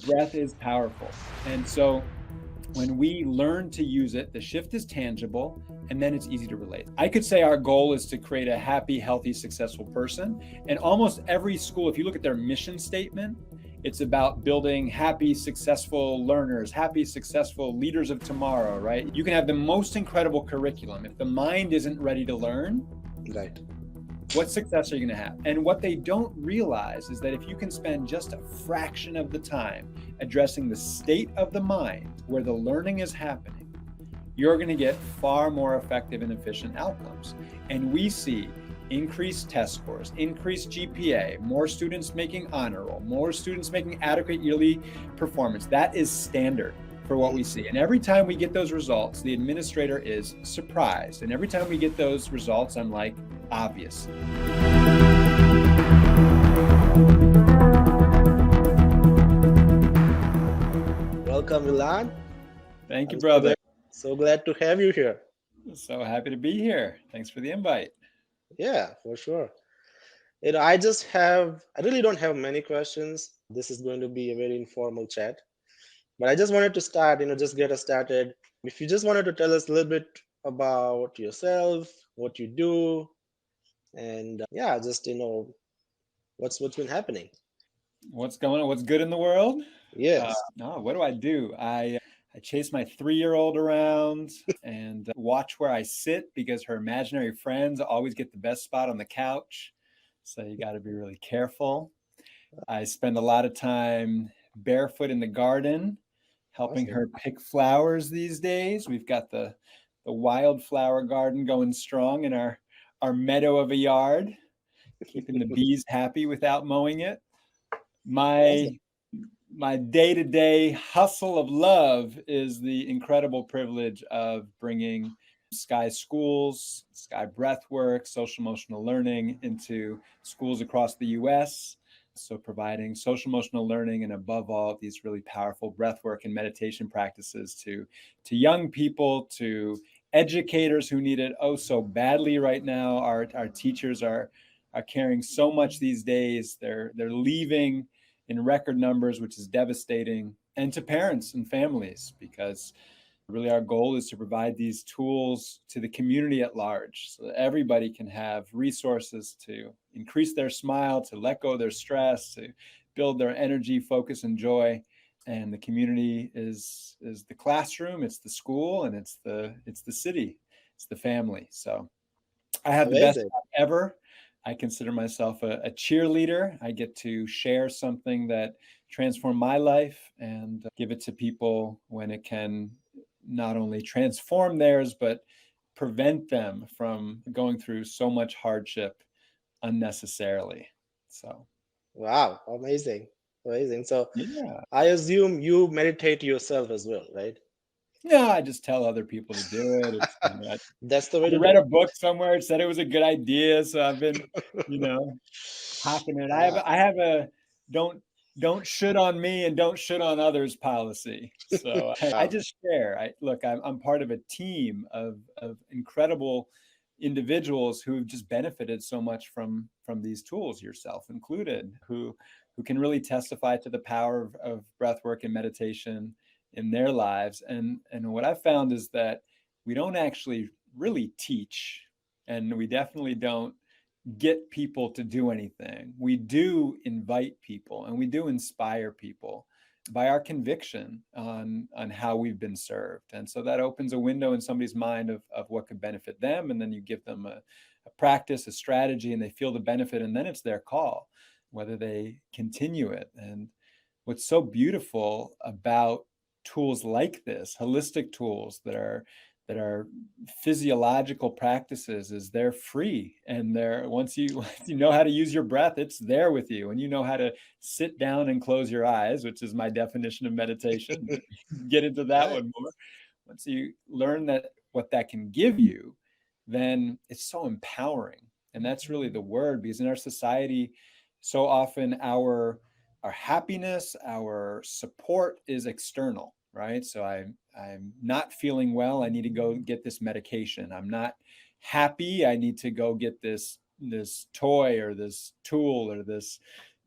breath is powerful. And so when we learn to use it, the shift is tangible and then it's easy to relate. I could say our goal is to create a happy, healthy, successful person. And almost every school, if you look at their mission statement, it's about building happy, successful learners, happy, successful leaders of tomorrow, right? You can have the most incredible curriculum. If the mind isn't ready to learn, Right. what success are you going to have? And what they don't realize is that if you can spend just a fraction of the time addressing the state of the mind where the learning is happening, you're going to get far more effective and efficient outcomes. And we see increased test scores, increased GPA, more students making honor roll, more students making adequate yearly performance. That is standard for what we see. And every time we get those results, the administrator is surprised. And every time we get those results, I'm like, obvious. Welcome, Elan. Thank you, brother. So glad to have you here. So happy to be here. Thanks for the invite. Yeah, for sure. I really don't have many questions. This is going to be a very informal chat. But I just wanted to start, just get us started. If you just wanted to tell us a little bit about yourself, what you do, and just, what's been happening. What's going on? What's good in the world? Yes. What do I do? I chase my 3-year-old around and watch where I sit because her imaginary friends always get the best spot on the couch. So you got to be really careful. I spend a lot of time barefoot in the garden, helping her pick flowers these days. We've got the wildflower garden going strong in our meadow of a yard, keeping the bees happy without mowing it. My day-to-day hustle of love is the incredible privilege of bringing Sky schools, Sky breathwork, social emotional learning into schools across the U.S. So providing social emotional learning and above all, these really powerful breathwork and meditation practices to young people, to educators who need it oh so badly right now. Our teachers are carrying so much these days. They're leaving in record numbers, which is devastating, and to parents and families, because really our goal is to provide these tools to the community at large so that everybody can have resources to increase their smile, to let go of their stress, to build their energy, focus, and joy. And the community is the classroom, it's the school, and it's the city, it's the family. So I have the best job ever. I consider myself a cheerleader. I get to share something that transformed my life and give it to people when it can not only transform theirs, but prevent them from going through so much hardship unnecessarily. So. Wow, amazing. So yeah. I assume you meditate yourself as well, right? No, I just tell other people to do it. That's the way to read a book somewhere. It said it was a good idea, so I've been, hacking it. I have a don't shit on me and don't shit on others policy. So I just share. I'm part of a team of incredible individuals who've just benefited so much from these tools, yourself included, who can really testify to the power of breath work and meditation in their lives. And what I found is that we don't actually really teach, and we definitely don't get people to do anything. We do invite people and we do inspire people by our conviction on how we've been served. And so that opens a window in somebody's mind of what could benefit them. And then you give them a practice, a strategy, and they feel the benefit. And then it's their call, whether they continue it. And what's so beautiful about tools like this, holistic tools that are physiological practices, is they're free. And once you know how to use your breath, it's there with you. And you know how to sit down and close your eyes, which is my definition of meditation. Get into that one more. Once you learn what that can give you, then it's so empowering. And that's really the word, because in our society, so often our happiness, our support is external, right? So I'm not feeling well, I need to go get this medication. I'm not happy, I need to go get this toy or this tool or this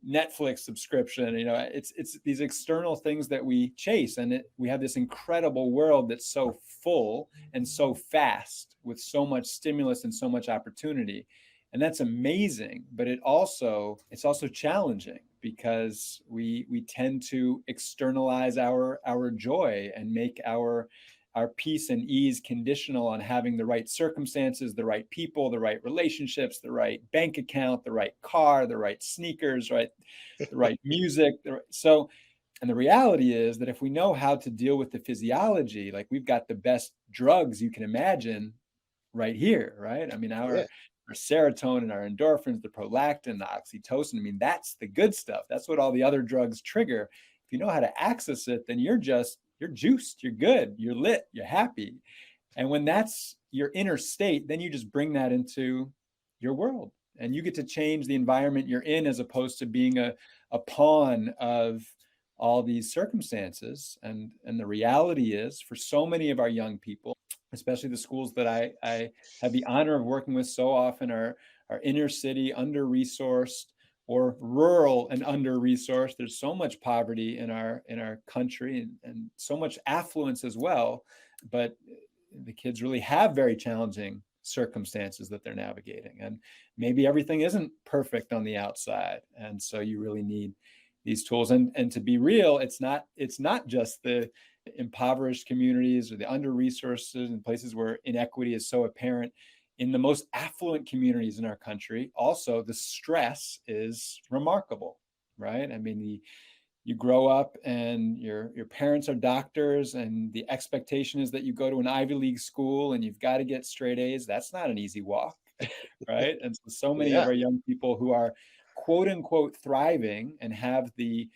Netflix subscription. It's these external things that we chase, and we have this incredible world that's so full and so fast with so much stimulus and so much opportunity, and that's amazing. But it's also challenging because we tend to externalize our joy and make our peace and ease conditional on having the right circumstances, the right people, the right relationships, the right bank account, the right car, the right sneakers, right, the right music. And the reality is that if we know how to deal with the physiology, like we've got the best drugs you can imagine right here, right? I mean, our serotonin, our endorphins, the prolactin, the oxytocin, I mean, that's the good stuff. That's what all the other drugs trigger. If you know how to access it, then you're juiced, you're good, you're lit, you're happy. And when that's your inner state, then you just bring that into your world and you get to change the environment you're in as opposed to being a pawn of all these circumstances. And the reality is, for so many of our young people, especially the schools that I have the honor of working with so often, are inner city, under-resourced, or rural and under-resourced. There's so much poverty in our country, and so much affluence as well, but the kids really have very challenging circumstances that they're navigating, and maybe everything isn't perfect on the outside, and so you really need these tools. And to be real, it's not just the impoverished communities or the under-resourced and places where inequity is so apparent. In the most affluent communities in our country, also, the stress is remarkable, right? I mean, you grow up and your parents are doctors, and the expectation is that you go to an Ivy League school and you've got to get straight A's. That's not an easy walk, right? And so many of our young people who are quote unquote thriving and have the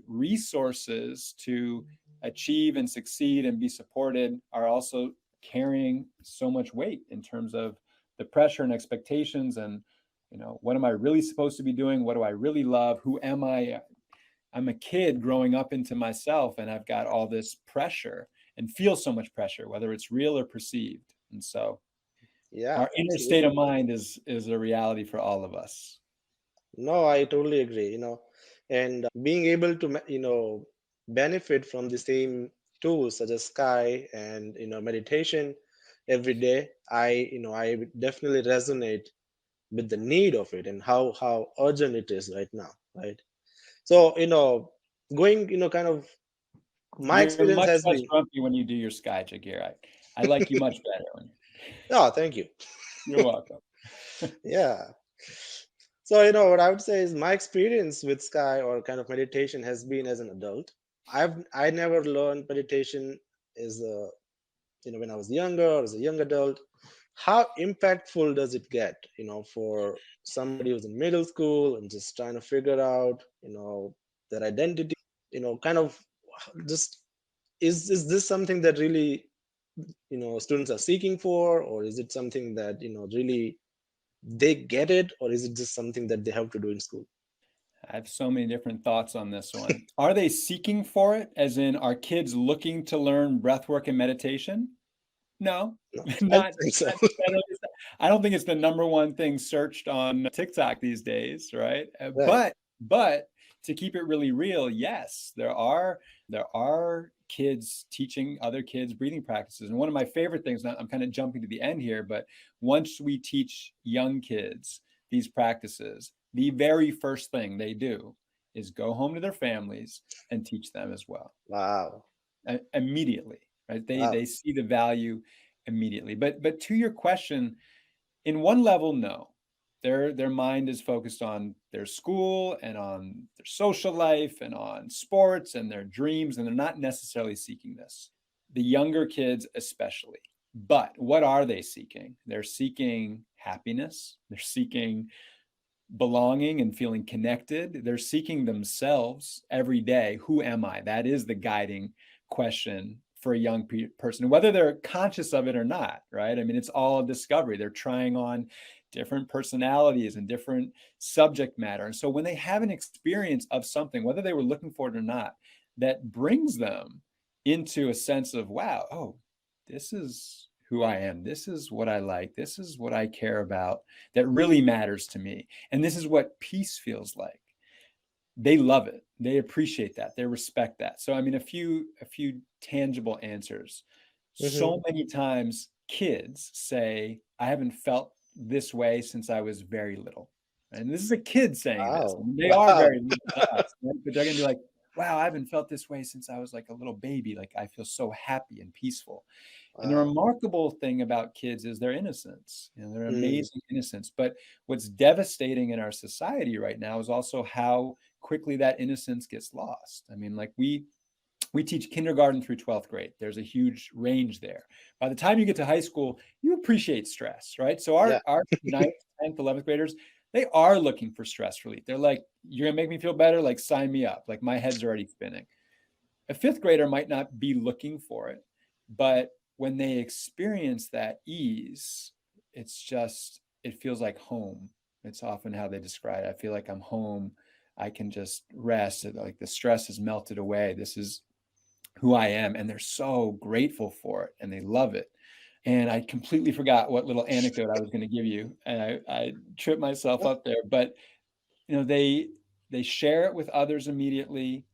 resources to achieve and succeed and be supported are also carrying so much weight in terms of the pressure and expectations. And what am I really supposed to be doing? What do I really love? Who am I? I'm a kid growing up into myself, and I've got all this pressure and feel so much pressure, whether it's real or perceived. And so our inner state of mind is a reality for all of us. No, I totally agree, and being able to, benefit from the same tools such as sky and, meditation every day, I definitely resonate with the need of it and how urgent it is right now, right? So, going, kind of my You're experience much has less been. grumpy when you do your sky, Jagir. I like you much better when Oh, thank you. you're welcome. Yeah. So, what I would say is my experience with sky or kind of meditation has been as an adult. I never learned meditation as a, when I was younger or as a young adult. How impactful does it get, for somebody who's in middle school and just trying to figure out, their identity, kind of just is this something that really, students are seeking for, or is it something that, really they get it, or is it just something that they have to do in school? I have so many different thoughts on this one. Are they seeking for it, as in, are kids looking to learn breathwork and meditation? No, No, I don't not. think so. I don't think it's the number one thing searched on TikTok these days, right? Right. But to keep it really real, yes, there are kids teaching other kids breathing practices. And one of my favorite things, now I'm kind of jumping to the end here, but once we teach young kids these practices, the very first thing they do is go home to their families and teach them as well. Wow. Immediately, right? Wow. They see the value immediately. But to your question, in one level, no. Their mind is focused on their school and on their social life and on sports and their dreams, and they're not necessarily seeking this. The younger kids especially. But what are they seeking? They're seeking happiness. They're seeking belonging and feeling connected. They're seeking themselves every day. Who am I? That is the guiding question for a young person, whether they're conscious of it or not, right? I mean, it's all a discovery. They're trying on different personalities and different subject matter. And so when they have an experience of something, whether they were looking for it or not, that brings them into a sense of, wow, oh, this is who I am. This is what I like. This is what I care about that really matters to me. And this is what peace feels like. they love it. They appreciate that. They respect that. So, I mean, a few tangible answers. Mm-hmm. So many times kids say, I haven't felt this way since I was very little. And this is a kid saying this. I Wow. mean, they are Wow. very little to us, right? But they're going to be like, wow, I haven't felt this way since I was like a little baby. Like I feel so happy and peaceful. And the Wow. remarkable thing about kids is their innocence, their Mm, amazing innocence. But what's devastating in our society right now is also how quickly that innocence gets lost. I mean, like we teach kindergarten through 12th grade. There's a huge range there. By the time you get to high school, you appreciate stress, right? So yeah. our 9th, 10th, 11th graders, they are looking for stress relief. They're like, you're gonna make me feel better, like sign me up. Like my head's already spinning. A 5th grader might not be looking for it, but when they experience that ease, it feels like home. It's often how they describe it. I feel like I'm home. I can just rest. Like the stress is melted away. This is who I am. And they're so grateful for it and they love it. And I completely forgot what little anecdote I was going to give you. And I tripped myself Yeah. up there. But they share it with others immediately.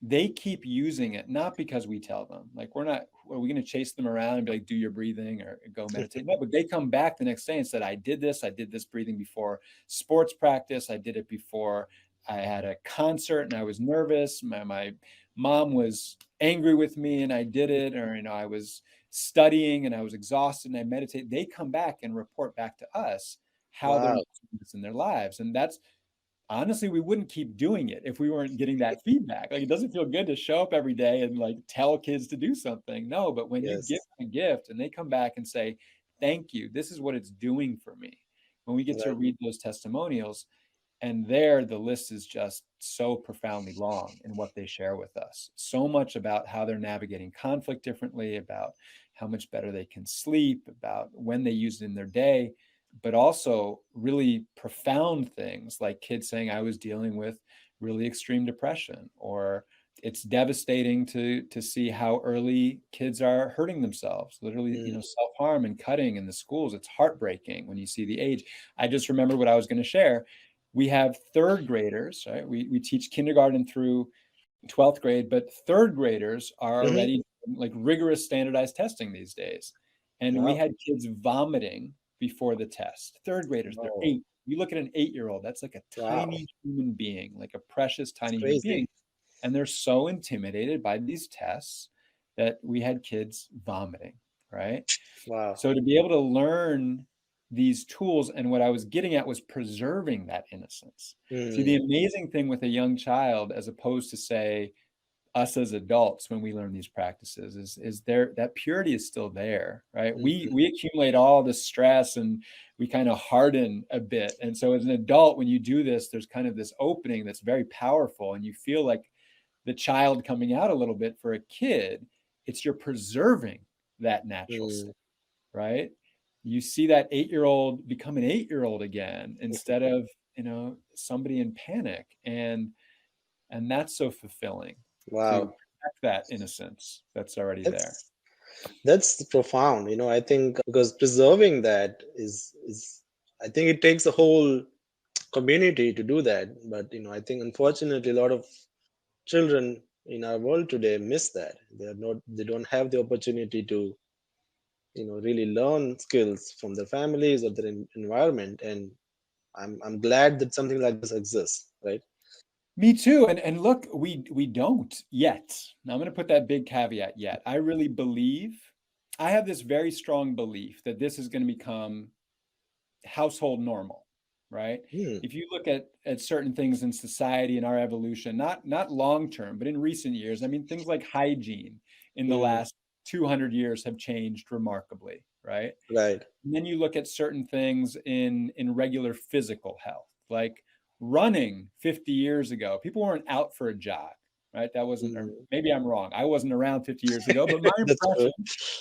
They keep using it, not because we tell them. Like are we going to chase them around and be like, do your breathing or go meditate? No, but they come back the next day and said, I did this breathing before sports practice. I did it before I had a concert and I was nervous. My mom was angry with me and I did it. Or, I was studying and I was exhausted and I meditate. They come back and report back to us how they're Wow. using this in their lives. And that's, honestly, we wouldn't keep doing it if we weren't getting that feedback. Like it doesn't feel good to show up every day and like tell kids to do something. No, but when you give Yes. them a gift and they come back and say, thank you, this is what it's doing for me. When we get to Right. read those testimonials, and there the list is just so profoundly long in what they share with us. So much about how they're navigating conflict differently, about how much better they can sleep, about when they use it in their day, but also really profound things like kids saying, I was dealing with really extreme depression, or it's devastating to see how early kids are hurting themselves, literally, Mm, self-harm and cutting in the schools. It's heartbreaking when you see the age. I just remembered what I was going to share. We have third graders, right? We teach kindergarten through 12th grade, but third graders are mm-hmm. already like rigorous standardized testing these days. And we Wow. had kids vomiting before the test. Third graders, they're Oh, 8. You look at an 8-year-old, that's like a wow. tiny human being, like a precious It's tiny human crazy. being. And they're so intimidated by these tests that we had kids vomiting, right? Wow. So to be able to learn these tools, and what I was getting at was preserving that innocence. See, the Mm, amazing thing with a young child, as opposed to say us as adults when we learn these practices, is there that purity is still there, right? We mhm, we accumulate all the stress and we kind of harden a bit. And so as an adult, when you do this, there's kind of this opening that's very powerful, and you feel like the child coming out a little bit. For a kid, it's you're preserving that natural mm. state, right? You see that 8-year-old become an 8-year-old again instead of, somebody in panic. And that's so fulfilling to Wow. protect that innocence that's already there. That's that's profound. I think because preserving that is I think it takes a whole community to do that. But I think unfortunately a lot of children in our world today miss that. They don't have the opportunity to really learn skills from their families or their environment. And I'm glad that something like this exists, right? Me too. And look, we don't yet. Now I'm going to put that big caveat yet. I have this very strong belief that this is going to become household normal, right? Hmm. If you look at certain things in society and our evolution, not long term, but in recent years, I mean, things like hygiene in the Hmm. last 200 years have changed remarkably, right? Right. And then you look at certain things in regular physical health, like running 50 years ago. People weren't out for a jog, right? That wasn't, or Hmm. maybe I'm wrong. I wasn't around 50 years ago, but That's true.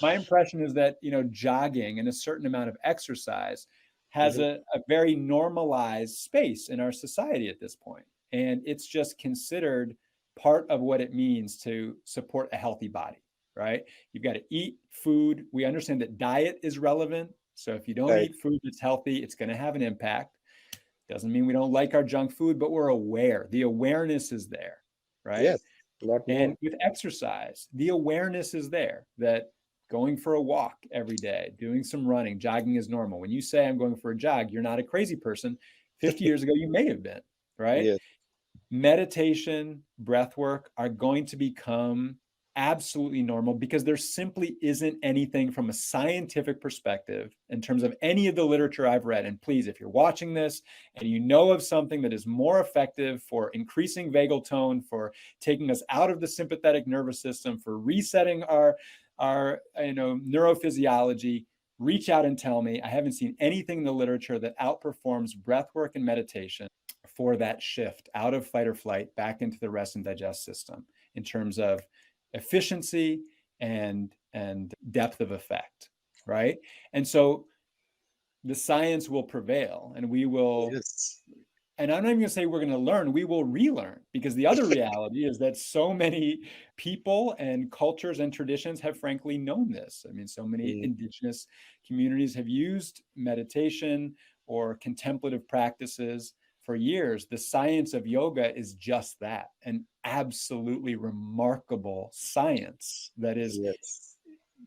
my impression is that, jogging and a certain amount of exercise has Mhm. a very normalized space in our society at this point. And it's just considered part of what it means to support a healthy body, right? You've got to eat food. We understand that diet is relevant. So if you don't Right. eat food that's healthy, it's going to have an impact. Doesn't mean we don't like our junk food, but we're aware. The awareness is there, right? Yes, a lot And more. with exercise, the awareness is there that going for a walk every day, doing some running, jogging is normal. When you say I'm going for a jog, you're not a crazy person. 50 years ago, you may have been, right? Yes. Meditation, breath work are going to become absolutely normal because there simply isn't anything from a scientific perspective in terms of any of the literature I've read. And please, if you're watching this and you know of something that is more effective for increasing vagal tone, for taking us out of the sympathetic nervous system, for resetting our neurophysiology, reach out and tell me. I haven't seen anything in the literature that outperforms breath work and meditation for that shift out of fight or flight back into the rest and digest system in terms of efficiency and depth of effect, right? And so the science will prevail, and we will, Yes. and I'm not even going to say we're going to learn, we will relearn, because the other reality is that so many people and cultures and traditions have frankly known this. I mean, so many Mm, indigenous communities have used meditation or contemplative practices for years. The science of yoga is just that, an absolutely remarkable science that is yes.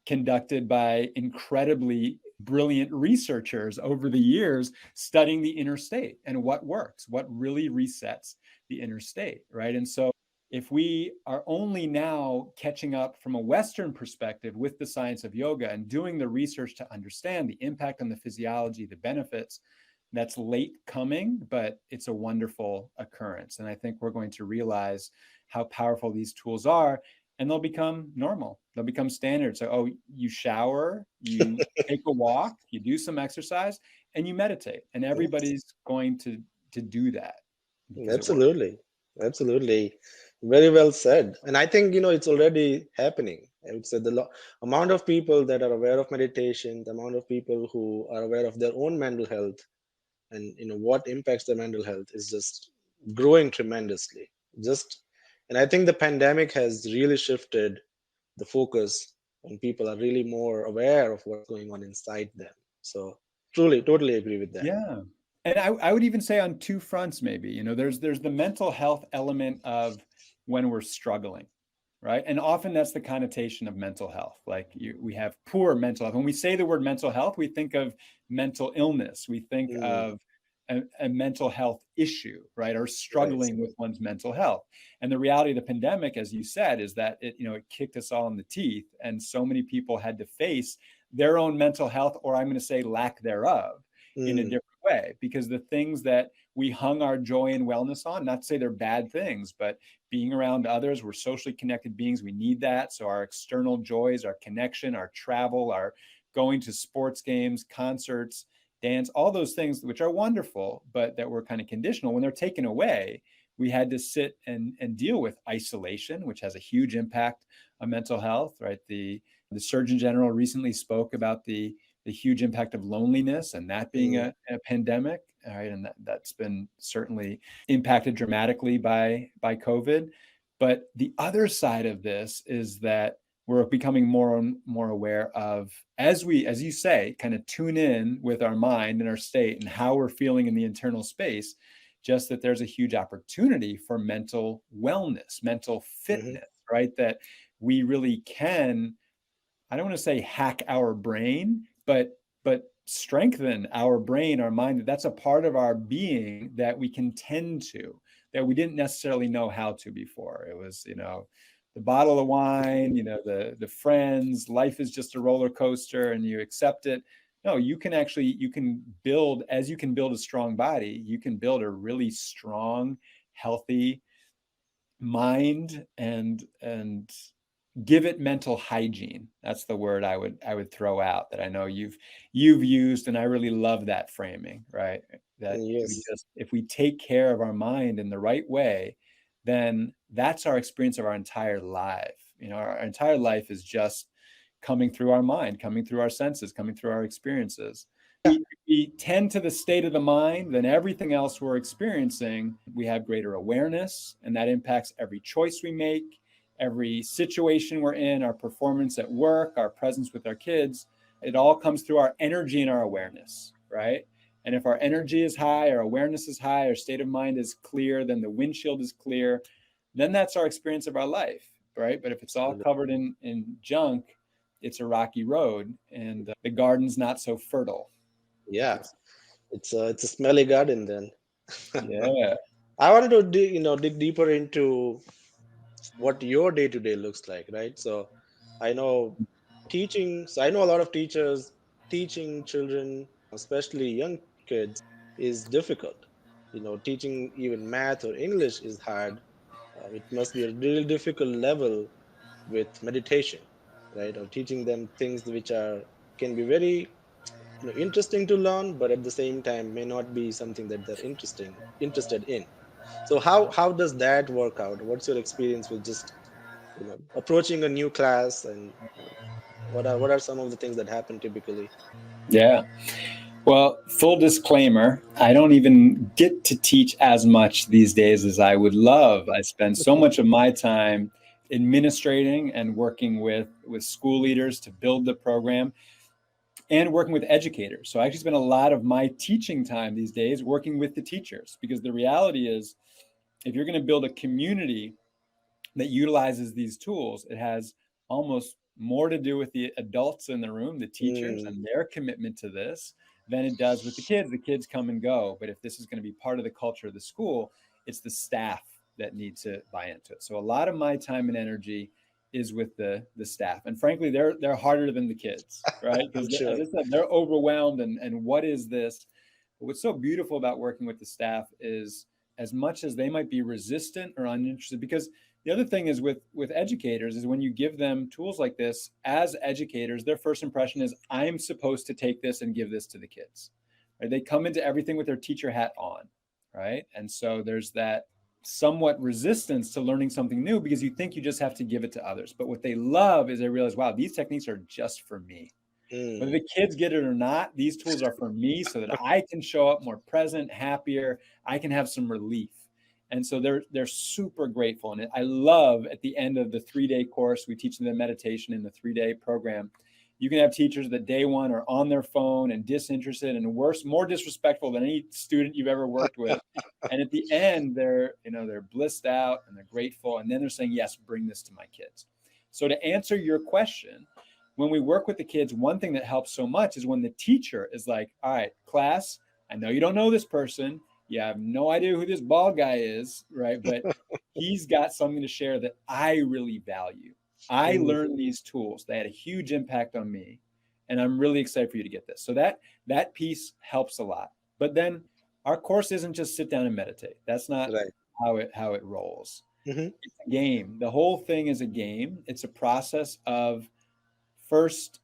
conducted by incredibly brilliant researchers over the years studying the inner state and what works, what really resets the inner state, right? And so if we are only now catching up from a Western perspective with the science of yoga and doing the research to understand the impact on the physiology, the benefits, that's late coming, but it's a wonderful occurrence. And I think we're going to realize how powerful these tools are, and they'll become normal. They'll become standard. So, oh, you shower, you take a walk, you do some exercise, and you meditate. And Yes. everybody's going to do that because it works. Absolutely. Absolutely. Very well said. And I think, it's already happening. I would say the amount of people that are aware of meditation, the amount of people who are aware of their own mental health and, what impacts their mental health is just growing tremendously. Just, and I think the pandemic has really shifted the focus, and people are really more aware of what's going on inside them. So truly, totally agree with that. Yeah. And I would even say on two fronts, maybe, there's the mental health element of when we're struggling, right? And often that's the connotation of mental health. Like we have poor mental health. When we say the word mental health, we think of mental illness. We think Mm, of a mental health issue, right? Or right. struggling with one's mental health. And the reality of the pandemic, as you said, is that it kicked us all in the teeth. And so many people had to face their own mental health, or I'm going to say lack thereof, in a Mm, different way, because the things that we hung our joy and wellness on, not to say they're bad things, but being around others, we're socially connected beings, we need that. So our external joys, our connection, our travel, our going to sports games, concerts, dance, all those things which are wonderful, but that were kind of conditional, when they're taken away, we had to sit and deal with isolation, which has a huge impact on mental health, right? The Surgeon General recently spoke about the huge impact of loneliness and that being mm, a pandemic, all right, and that's been certainly impacted dramatically by COVID. But the other side of this is that we're becoming more and more aware of, as you say, kind of tune in with our mind and our state and how we're feeling in the internal space, just that there's a huge opportunity for mental wellness, mental mhm. fitness, right? That we really can, I don't want to say hack our brain, but strengthen our brain, our mind. That's a part of our being that we can tend to, that we didn't necessarily know how to before. It was, the bottle of wine, the friends, life is just a roller coaster and you accept it. No, you can build, as you can build a strong body, you can build a really strong, healthy mind and give it mental hygiene. That's the word I would throw out, that I know you've used, and I really love that framing, right? That Yes. if we take care of our mind in the right way, then that's our experience of our entire life. Our entire life is just coming through our mind, coming through our senses, coming through our experiences. We tend to the state of the mind, then everything else we're experiencing, we have greater awareness, and that impacts every choice we make, every situation we're in, our performance at work, our presence with our kids. It all comes through our energy and our awareness, right? And if our energy is high, our awareness is high, our state of mind is clear, then the windshield is clear, then that's our experience of our life, right? But if it's all covered in junk, it's a rocky road, and the garden's not so fertile. Yeah, it's a smelly garden then. Yeah. I wanted to dig deeper into what your day to day looks like, right? So I know teaching, so I know a lot of teachers teaching children, especially young kids, is difficult. Teaching even math or English is hard. It must be a really difficult level with meditation, right? Or teaching them things which are can be very interesting to learn, but at the same time may not be something that they're interested in. So how does that work out? What's your experience with just approaching a new class, and what are some of the things that happen typically? Yeah. Well, full disclaimer, I don't even get to teach as much these days as I would love. I spend so much of my time administrating and working with school leaders to build the program and working with educators. So I actually spend a lot of my teaching time these days working with the teachers, because the reality is, if you're going to build a community that utilizes these tools, it has almost more to do with the adults in the room, the teachers, Mm, and their commitment to this than it does with the kids. The kids come and go. But if this is going to be part of the culture of the school, it's the staff that need to buy into it. So a lot of my time and energy is with the staff. And frankly, they're harder than the kids, right? I'm Because as sure. I said, they're overwhelmed and what is this? But what's so beautiful about working with the staff is, as much as they might be resistant or uninterested, because the other thing is with educators is when you give them tools like this, as educators, their first impression is, I'm supposed to take this and give this to the kids. Right? They come into everything with their teacher hat on, right? And so there's that somewhat resistance to learning something new, because you think you just have to give it to others. But what they love is they realize, wow, these techniques are just for me. Whether Mm, the kids get it or not, these tools are for me so that I can show up more present, happier. I can have some relief. And so they're super grateful. And I love, at the end of the 3-day course, we teach them meditation in the 3-day program. You can have teachers that day one are on their phone and disinterested and worse, more disrespectful than any student you've ever worked with. And at the end, they're blissed out and they're grateful. And then they're saying, yes, bring this to my kids. So to answer your question, when we work with the kids, one thing that helps so much is when the teacher is like, all right, class, I know you don't know this person. You have no idea who this bald guy is, right? But he's got something to share that I really value. I mm, learned these tools. They had a huge impact on me. And I'm really excited for you to get this. So that piece helps a lot. But then our course isn't just sit down and meditate. That's not right. how it rolls. Hmm. It's a game. The whole thing is a game. It's a process of first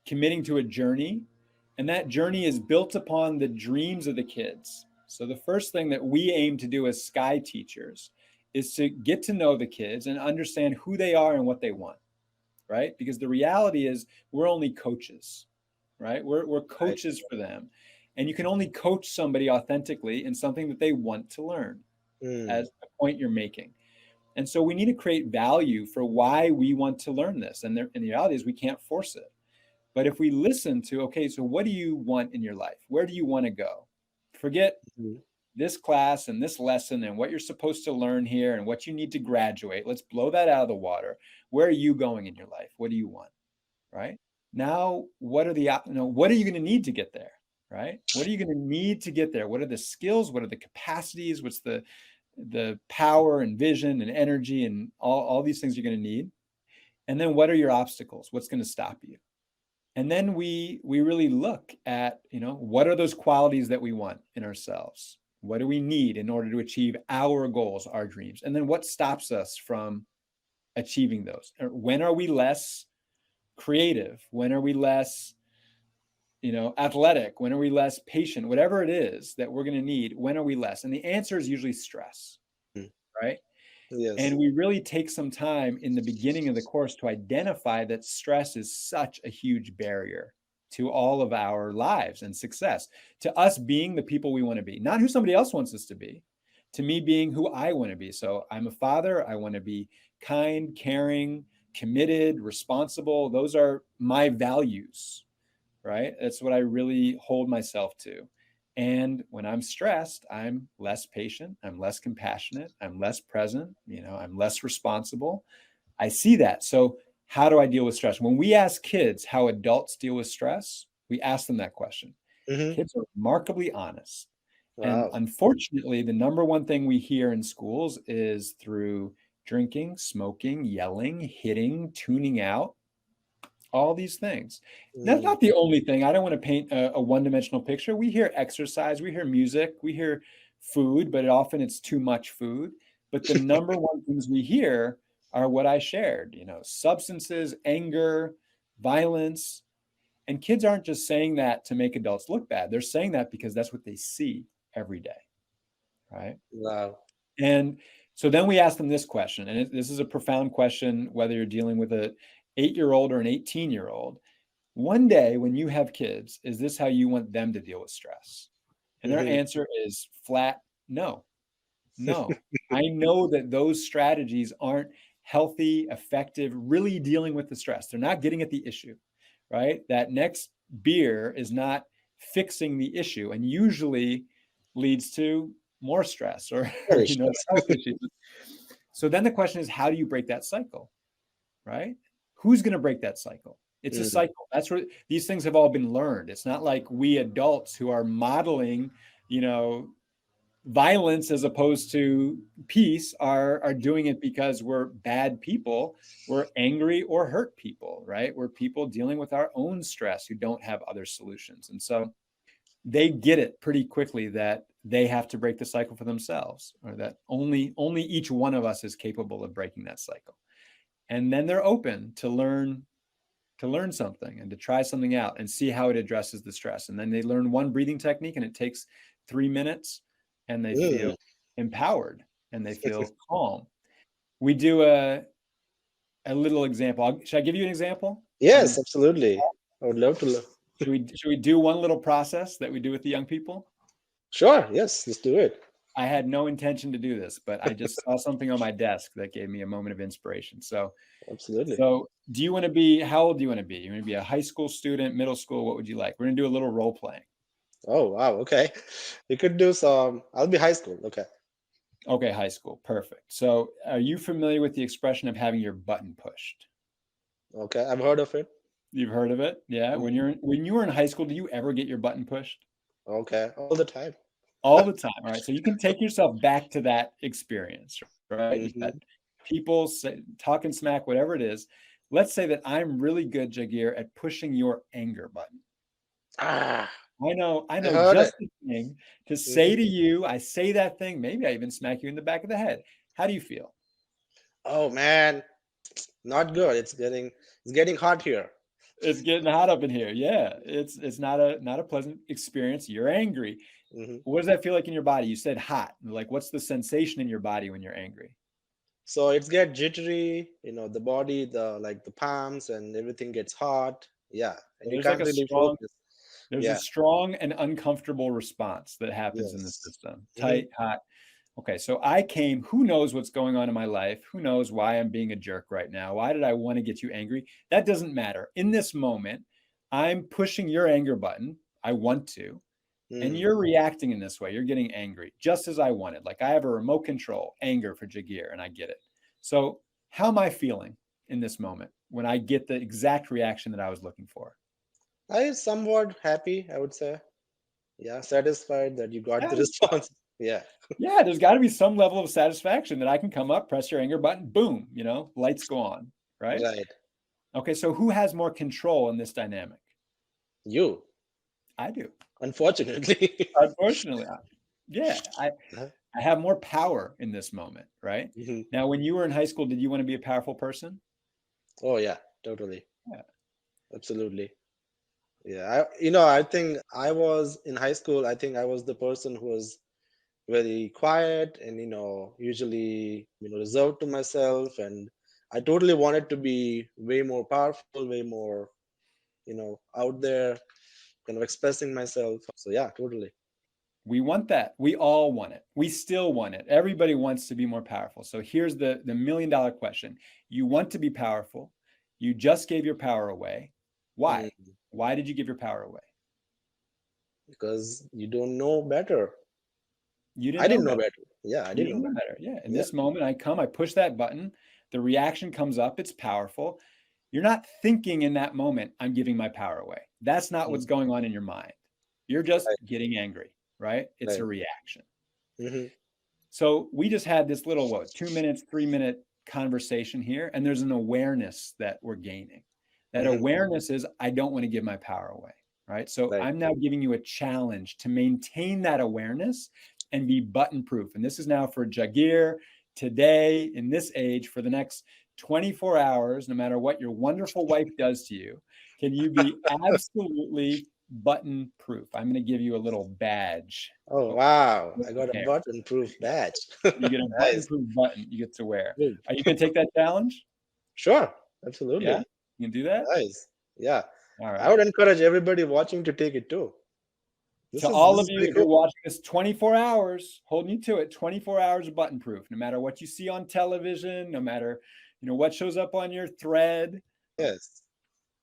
committing to a journey, and that journey is built upon the dreams of the kids. So the first thing that we aim to do as sky teachers is to get to know the kids and understand who they are and what they want, right? Because the reality is, we're only coaches, right? We're Right. coaches for them. And you can only coach somebody authentically in something that they want to learn, Mm, as the point you're making. And so we need to create value for why we want to learn this. And the reality is, we can't force it. But if we listen to, okay, so what do you want in your life? Where do you want to go? Forget mm, this class and this lesson and what you're supposed to learn here and what you need to graduate. Let's blow that out of the water. Where are you going in your life? What do you want? Right? Now, what are you going to need to get there? Right? What are you going to need to get there? What are the skills? What are the capacities? What's the power and vision and energy and all these things you're going to need? And then what are your obstacles? What's going to stop you? And then we really look at, what are those qualities that we want in ourselves? What do we need in order to achieve our goals, our dreams? And then what stops us from achieving those? Or when are we less creative? When are we less, athletic? When are we less patient? Whatever it is that we're going to need, when are we less? And the answer is usually stress, mm. right? Yes. And we really take some time in the beginning of the course to identify that stress is such a huge barrier to all of our lives and success, to us being the people we want to be, not who somebody else wants us to be, to me being who I want to be. So I'm a father. I want to be kind, caring, committed, responsible. Those are my values, right? That's what I really hold myself to. And when I'm stressed, I'm less patient, I'm less compassionate, I'm less present, I'm less responsible. I see that. So how do I deal with stress? When we ask kids how adults deal with stress, we ask them that question. Mm-hmm. Kids are remarkably honest. And Wow. unfortunately, the number one thing we hear in schools is through drinking, smoking, yelling, hitting, tuning out, all these things. That's Mm. not the only thing. I don't want to paint a one-dimensional picture. We hear exercise, we hear music, we hear food, but often it's too much food. But the number one things we hear are what I shared, substances, anger, violence. And kids aren't just saying that to make adults look bad. They're saying that because that's what they see every day, right? Wow. And so then we ask them this question, and this is a profound question, whether you're dealing with an 8-year-old or an 18-year-old. One day when you have kids, is this how you want them to deal with stress? And their Mm-hmm. answer is flat no. No. I know that those strategies aren't healthy, effective, really dealing with the stress. They're not getting at the issue, right? That next beer is not fixing the issue and usually leads to more stress or, Very stressed. health issues. So then the question is, how do you break that cycle, right? Who's going to break that cycle? It's a Mm. cycle. That's where these things have all been learned. It's not like we adults who are modeling, you know, violence as opposed to peace are doing it because we're bad people. We're angry or hurt people, right? We're people dealing with our own stress who don't have other solutions. And so they get it pretty quickly that they have to break the cycle for themselves, or that only each one of us is capable of breaking that cycle. And then they're open to learn something and to try something out and see how it addresses the stress. And then they learn one breathing technique and it takes 3 minutes and they Mm. feel empowered and they feel calm. We do a little example. Should I give you an example? Yes, absolutely. I would love to. Should we do one little process that we do with the young people? Sure. Yes, let's do it. I had no intention to do this, but I just saw something on my desk that gave me a moment of inspiration. So Absolutely. So do you want to be, how old do you want to be? You want to be a high school student, middle school? What would you like? We're going to do a little role playing. Oh, wow. Okay. We could do some. I'll be high school. Okay. Okay, high school. Perfect. So are you familiar with the expression of having your button pushed? Okay. I've heard of it. You've heard of it? Yeah. Mhm. When you were in high school, do you ever get your button pushed? Okay. All the time. All the time. All right. So you can take yourself back to that experience, right? You've Hmm. had people talking smack, whatever it is. Let's say that I'm really good, Jagir, at pushing your anger button. Ah, I I know heard it. just the thing to say Hmm. to you. I say that thing, maybe I even smack you in the back of the head. How do you feel? Oh man, not good. It's getting hot here. It's getting hot up in here. Yeah, it's not a pleasant experience. You're angry. Hmm. What does that feel like in your body? You said hot. Like, what's the sensation in your body when you're angry? So it's get jittery. The body, the palms, and everything gets hot. Yeah, and you There's like can't a really strong focus. there's a Yeah. strong and uncomfortable response that happens in the Yes. system. Hmm. Tight, hot. Okay, so I came, who knows what's going on in my life? Who knows why I'm being a jerk right now? Why did I want to get you angry? That doesn't matter. In this moment, I'm pushing your anger button. I want to. And Mm. you're reacting in this way. You're getting angry just as I wanted. Like I have a remote control anger for Jagir and I get it. So, how am I feeling in this moment when I get the exact reaction that I was looking for? I am somewhat happy, I would say. Yeah, satisfied that you got the Satisfied. response. Yeah. Yeah, there's got to be some level of satisfaction that I can come up, press your anger button, boom, lights go on, right? Right. Okay, so who has more control in this dynamic? You, I do. unfortunately. Unfortunately, yeah, Huh? I have more power in this moment, right? Mhm. Now, when you were in high school, did you want to be a powerful person? Oh yeah, totally. Yeah. Absolutely. Yeah. I think I was in high school, I think I was the person who was very quiet and, usually, reserved to myself. And I totally wanted to be way more powerful, way more, out there, kind of expressing myself. So yeah, totally. We want that. We all want it. We still want it. Everybody wants to be more powerful. So here's the $1 million question. You want to be powerful. You just gave your power away. Why? Mm. Why did you give your power away? because you don't know better. You I didn't know didn't know better. better. Yeah, I You didn't didn't know know better. better. Yeah. In Yeah. this moment, I push that button, the reaction comes up, it's powerful. You're not thinking in that moment, I'm giving my power away. That's not what's Mhm. going on in your mind. You're just Right. getting angry, right? It's a Right. reaction. Hmm. So we just had this little, 2 minutes, 3 minute conversation here, and there's an awareness that we're gaining. That Hmm. awareness is, I don't want to give my power away, right? So Right. I'm now giving you a challenge to maintain that awareness and be button proof. And this is now for Jagir today in this age for the next 24 hours, no matter what your wonderful wife does to you, can you be absolutely button proof? I'm going to give you a little badge. Oh Oh, wow! I got a okay. button-proof badge. You get a Nice. button-proof button you get to wear. Good. Are you going to take that challenge? Sure. Yeah, Absolutely. you can do that. Nice. Yeah. All I would right. encourage everybody watching to take it too. To This all of is you, pretty if you're cool. watching this 24 hours, holding you to it, 24 hours of button proof, no matter what you see on television, no matter what shows up on your thread. Yes.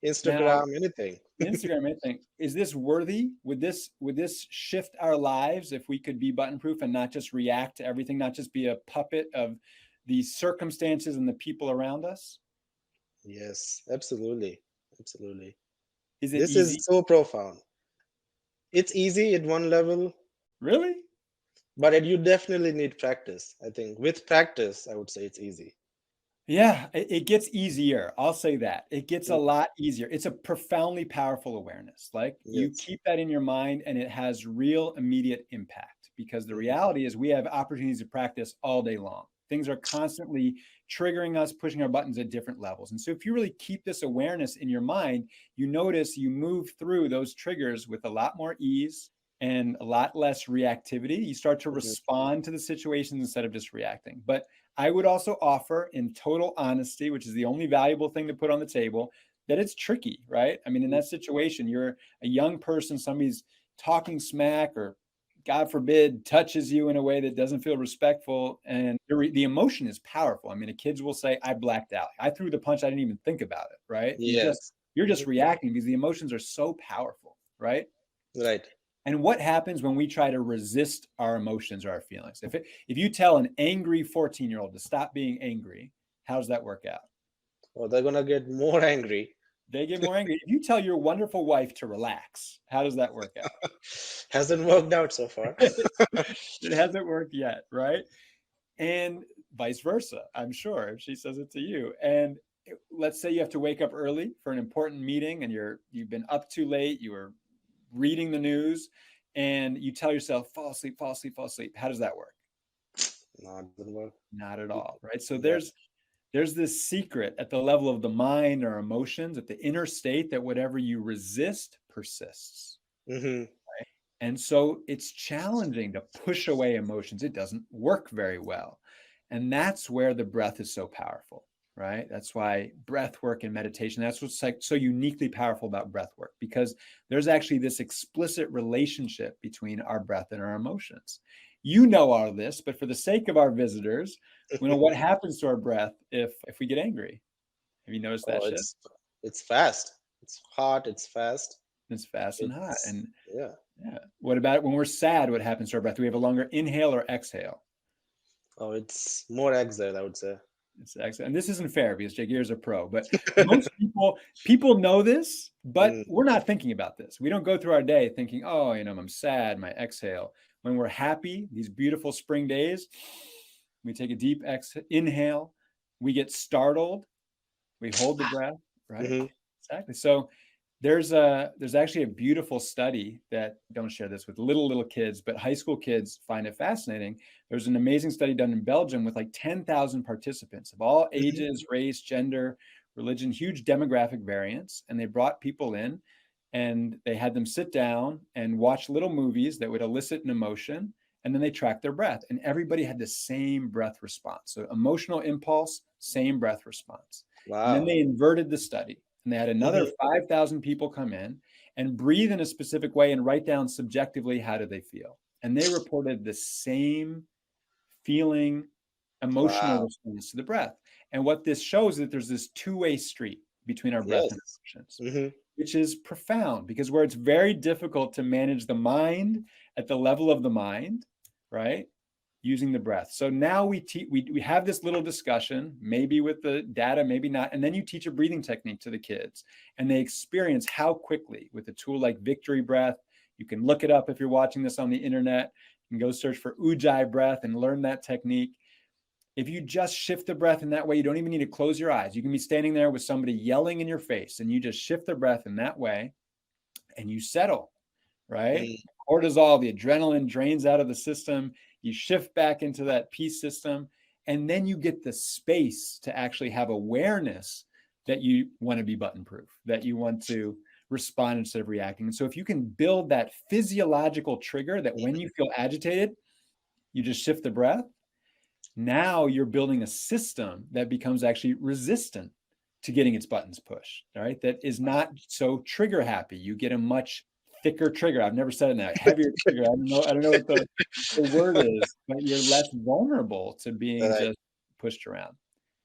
Now, Instagram, anything. Instagram, I think, is this worthy? Would this shift our lives if we could be button proof and not just react to everything, not just be a puppet of the circumstances and the people around us? Yes, absolutely. Absolutely. Is it This is easy? so profound. It's easy at one level, Really? but you definitely need practice. I think with practice, I would say it's easy. Yeah, it gets easier. I'll say that. It gets a Mm. lot easier. It's a profoundly powerful awareness. Like you Yes. keep that in your mind and it has real immediate impact because the Mhm. reality is we have opportunities to practice all day long. Things are constantly triggering us, pushing our buttons at different levels. And so if you really keep this awareness in your mind, you notice you move through those triggers with a lot more ease and a lot less reactivity. You start to Mhm. respond to the situations instead of just reacting. But I would also offer, in total honesty, which is the only valuable thing to put on the table, that it's tricky, right? I mean, in that situation, you're a young person, somebody's talking smack or, God forbid, touches you in a way that doesn't feel respectful. And the emotion is powerful. I mean, the kids will say, I blacked out. I threw the punch. I didn't even think about it, right? Yes. You're just Mhm. reacting because the emotions are so powerful, right? Right. And what happens when we try to resist our emotions or our feelings? If you tell an angry 14-year-old to stop being angry, how does that work out? Or they're gonna get more angry. They get more angry. If you tell your wonderful wife to relax, how does that work out? Hasn't worked out so far. It hasn't worked yet, right? And vice versa, I'm sure, if she says it to you. And let's say you have to wake up early for an important meeting and you've been up too late, you were reading the news, and you tell yourself, fall asleep, fall asleep, fall asleep. How does that work? No, it doesn't work. Not at all, right? So Yeah. there's this secret at the level of the mind or emotions, at the inner state, that whatever you resist persists. Hmm. And so it's challenging to push away emotions. It doesn't work very well. And that's where the breath is so powerful, right? That's why breath work and meditation, that's what's like so uniquely powerful about breath work, because there's actually this explicit relationship between our breath and our emotions. You know all this, but for the sake of our visitors, we know what happens to our breath if we get angry. Have you noticed that Oh, shit? it's fast. It's hot. It's fast. It's fast and hot. It's And yeah. yeah, what about when we're sad? What happens to our breath? Do we have a longer inhale or exhale? Oh, it's more exile, I would say. It's excellent. And this isn't fair because Jagir is a pro, but most people know this, but Mm. we're not thinking about this. We don't go through our day thinking, oh, I'm sad, my exhale. When we're happy, these beautiful spring days, we take a deep inhale, we get startled, we hold the breath, right? Hmm. Exactly. So there's actually a beautiful study that, don't share this with little kids, but high school kids find it fascinating. There's an amazing study done in Belgium with like 10,000 participants of all Hmm. ages, race, gender, religion, huge demographic variance, and they brought people in and they had them sit down and watch little movies that would elicit an emotion, and then they tracked their breath, and everybody had the same breath response. So emotional impulse, same breath response. And then Wow. they inverted the study and they had another Hmm. 5,000 people come in and breathe in a specific way and write down subjectively how do they feel. And they reported the same feeling, emotional Wow. response to the breath. And what this shows is that there's this two-way street between our breath and Yes. emotions. Hmm. which is profound, because where it's very difficult to manage the mind at the level of the mind, right? Using the breath. So now we have this little discussion, maybe with the data, maybe not. And then you teach a breathing technique to the kids, and they experience how quickly, with a tool like Victory Breath, you can look it up if you're watching this on the internet. You can go search for Ujjayi breath and learn that technique. If you just shift the breath in that way, you don't even need to close your eyes. You can be standing there with somebody yelling in your face, and you just shift the breath in that way, and you settle, right? Cortisol, the adrenaline drains out of the system. You shift back into that peace system, and then you get the space to actually have awareness that you want to be button proof, that you want to respond instead of reacting. And so if you can build that physiological trigger that when you feel agitated, you just shift the breath, now you're building a system that becomes actually resistant to getting its buttons pushed, right? That is not so trigger happy. You get a much thicker trigger. I've never said it now. Heavier trigger. I don't know what the word is, but you're less vulnerable to being just pushed around.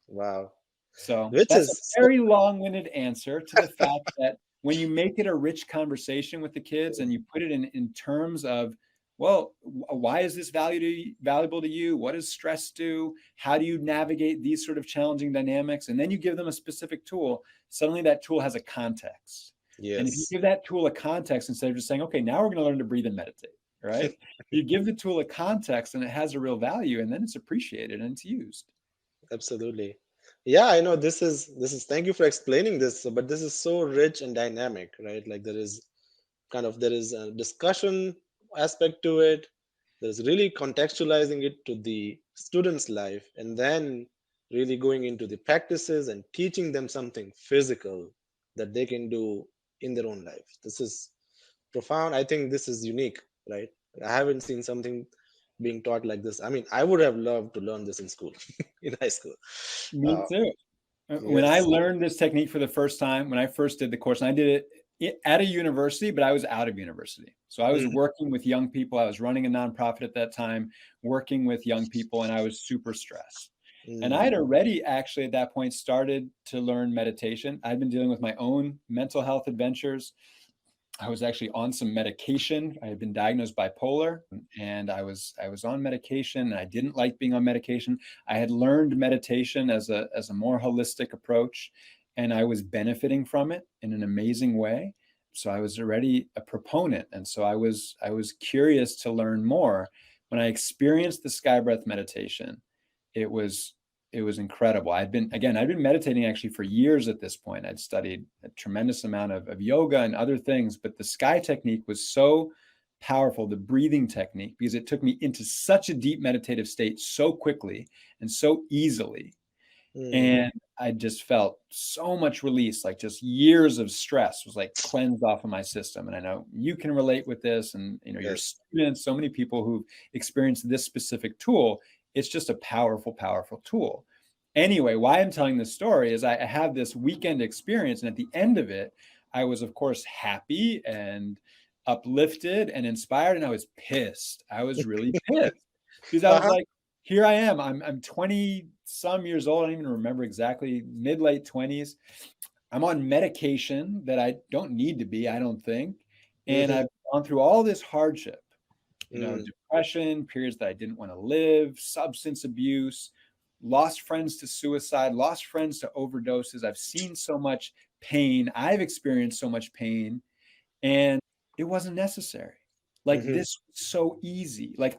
Wow. So Which that's is a very long-winded answer to the fact that when you make it a rich conversation with the kids and you put it in terms of, well, why is this valuable to you? What does stress do? How do you navigate these sort of challenging dynamics? And then you give them a specific tool. Suddenly that tool has a context. Yes. And if you give that tool a context instead of just saying, okay, now we're going to learn to breathe and meditate, right? You give the tool a context and it has a real value, and then it's appreciated and it's used. Absolutely. Yeah, I know this is thank you for explaining this, but this is so rich and dynamic, right? Like there is a discussion aspect to it. There's really contextualizing it to the student's life, and then really going into the practices and teaching them something physical that they can do in their own life. This is profound. I think this is unique, right? I haven't seen something being taught like this. I mean, I would have loved to learn this in school, in high school. Me too. When I Yes. learned this technique for the first time, when I first did the course, and I did it at a university, but I was out of university. So I was working with young people. I was running a nonprofit at that time, working with young people, and I was super stressed. And I had already actually at that point started to learn meditation. I'd been dealing with my own mental health adventures. I was actually on some medication. I had been diagnosed bipolar, and I was on medication, and I didn't like being on medication. I had learned meditation as a more holistic approach, and I was benefiting from it in an amazing way. So I was already a proponent, and so I was curious to learn more. When I experienced the sky breath meditation, it was incredible. I'd been meditating actually for years at this point. I'd studied a tremendous amount of yoga and other things, but the sky technique was so powerful, the breathing technique, because it took me into such a deep meditative state so quickly and so easily. And I just felt so much release, like just years of stress was like cleansed off of my system. And I know you can relate with this, and your students, so many people who've experienced this specific tool. It's just a powerful, powerful tool. Anyway, why I'm telling this story is I have this weekend experience, and at the end of it, I was, of course, happy and uplifted and inspired, and I was pissed. I was really pissed because I was like, here I am. I'm 20 some years old. I don't even remember exactly, mid-late 20s. I'm on medication that I don't need to be, I don't think. And I've gone through all this hardship, depression, periods that I didn't want to live, substance abuse, lost friends to suicide, lost friends to overdoses. I've seen so much pain. I've experienced so much pain, and it wasn't necessary. Like this was so easy. Like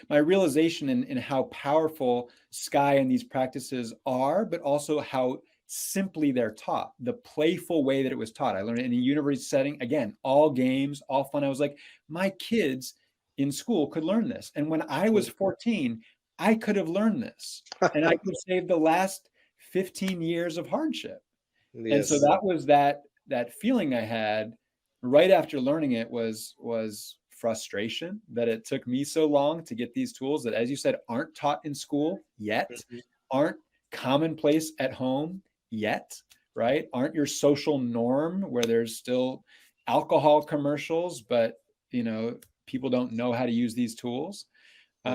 my realization in how powerful sky and these practices are, but also how simply they're taught, the playful way that it was taught. I learned it in a university setting, again, all games, all fun. I was like, my kids in school could learn this. And when I was 14, I could have learned this, and I could save the last 15 years of hardship. And so that was that feeling I had right after learning it was frustration that it took me so long to get these tools that, as you said, aren't taught in school yet, aren't commonplace at home yet, right? Aren't your social norm, where there's still alcohol commercials, but people don't know how to use these tools.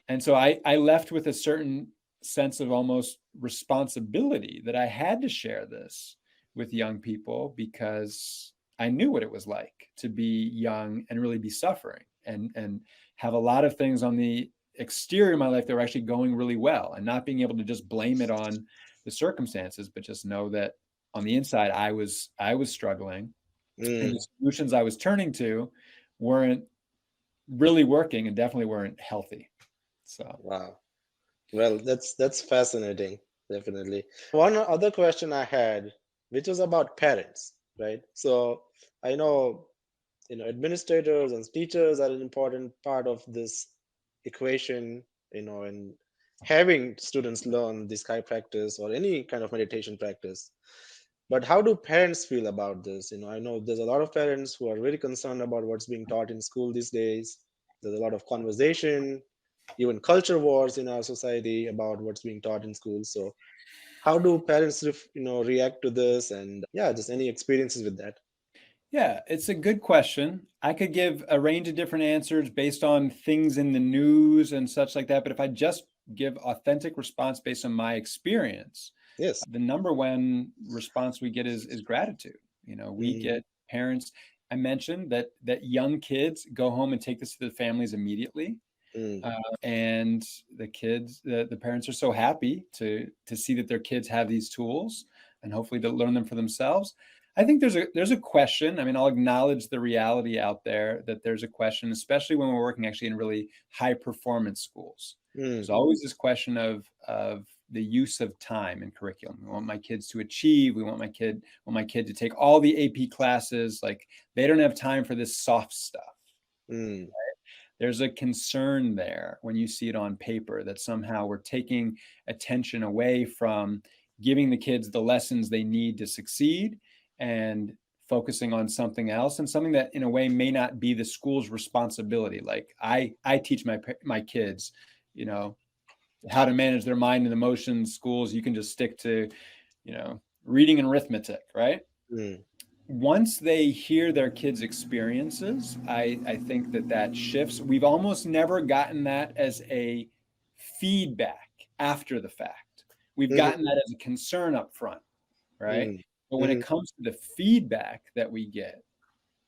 And so I left with a certain sense of almost responsibility that I had to share this with young people, because I knew what it was like to be young and really be suffering and have a lot of things on the exterior of my life that were actually going really well, and not being able to just blame it on the circumstances, but just know that on the inside I was struggling, and the solutions I was turning to weren't really working and definitely weren't healthy. So Wow. Well, that's fascinating, definitely. One other question I had, which was about parents, right? So I know, administrators and teachers are an important part of this equation, and having students learn this kind of practice or any kind of meditation practice. But how do parents feel about this? I know there's a lot of parents who are very concerned about what's being taught in school these days. There's a lot of conversation, even culture wars in our society about what's being taught in school. So how do parents react to this, and yeah, just any experiences with that? yeah, it's a good question. I could give a range of different answers based on things in the news and such like that. But if I just give authentic response based on my experience, Yes. the number one response we get is gratitude. We Mm, get parents. I mentioned that young kids go home and take this to the families immediately. mm, And the parents are so happy to see that their kids have these tools and hopefully to learn them for themselves. I think there's a question. I mean, I'll acknowledge the reality out there that there's a question, especially when we're working actually in really high performance schools. There's mm, always this question of the use of time in curriculum. We want my kids to achieve. We want my kid to take all the AP classes. Like, they don't have time for this soft stuff. mm, There's a concern there when you see it on paper that somehow we're taking attention away from giving the kids the lessons they need to succeed and focusing on something else, and something that in a way may not be the school's responsibility. Like, I teach my kids, how to manage their mind and emotions. Schools, you can just stick to, reading and arithmetic, right? mm, Once they hear their kids' experiences, I think that shifts. We've almost never gotten that as a feedback after the fact. We've mm, gotten that as a concern up front, right? mm, But when it mm, comes to the feedback that we get,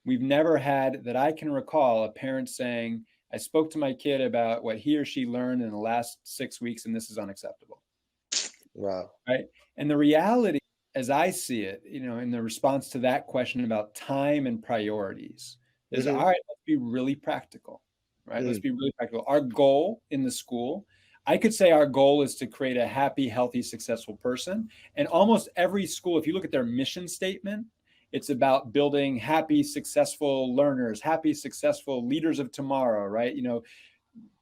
we've never had, that I can recall, a parent saying, I spoke to my kid about what he or she learned in the last 6 weeks, and this is unacceptable. wow. Right. And the reality, as I see it, in the response to that question about time and priorities, is all Mm-hmm, right, let's be really practical, right? Let's mm, be really practical. Our goal in the school, I could say our goal is to create a happy, healthy, successful person. And almost every school, if you look at their mission statement, it's about building happy, successful learners, happy, successful leaders of tomorrow, right?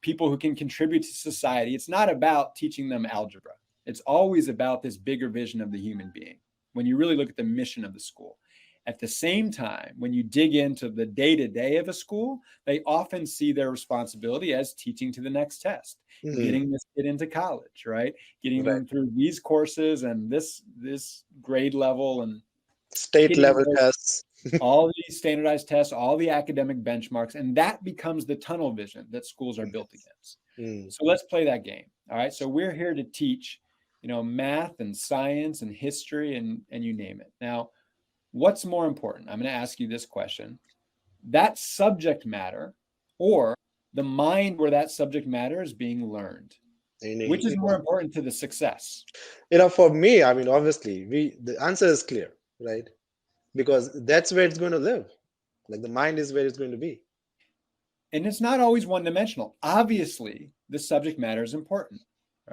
People who can contribute to society. It's not about teaching them algebra. It's always about this bigger vision of the human being when you really look at the mission of the school. At the same time, when you dig into the day-to-day of a school, they often see their responsibility as teaching to the next test, mm, getting this kid into college, right? Getting right. them through these courses and this grade level, and State hitting level those, tests. all these standardized tests, all the academic benchmarks, and that becomes the tunnel vision that schools are built against. Mm, So let's play that game. All right. So we're here to teach, math and science and history and you name it. Now, what's more important? I'm going to ask you this question: that subject matter, or the mind where that subject matter is being learned? meaning, Which is more important to the success? for me, I mean, obviously, the answer is clear, right? Because that's where it's going to live. Like the mind is where it's going to be. And it's not always one dimensional. Obviously, the subject matter is important,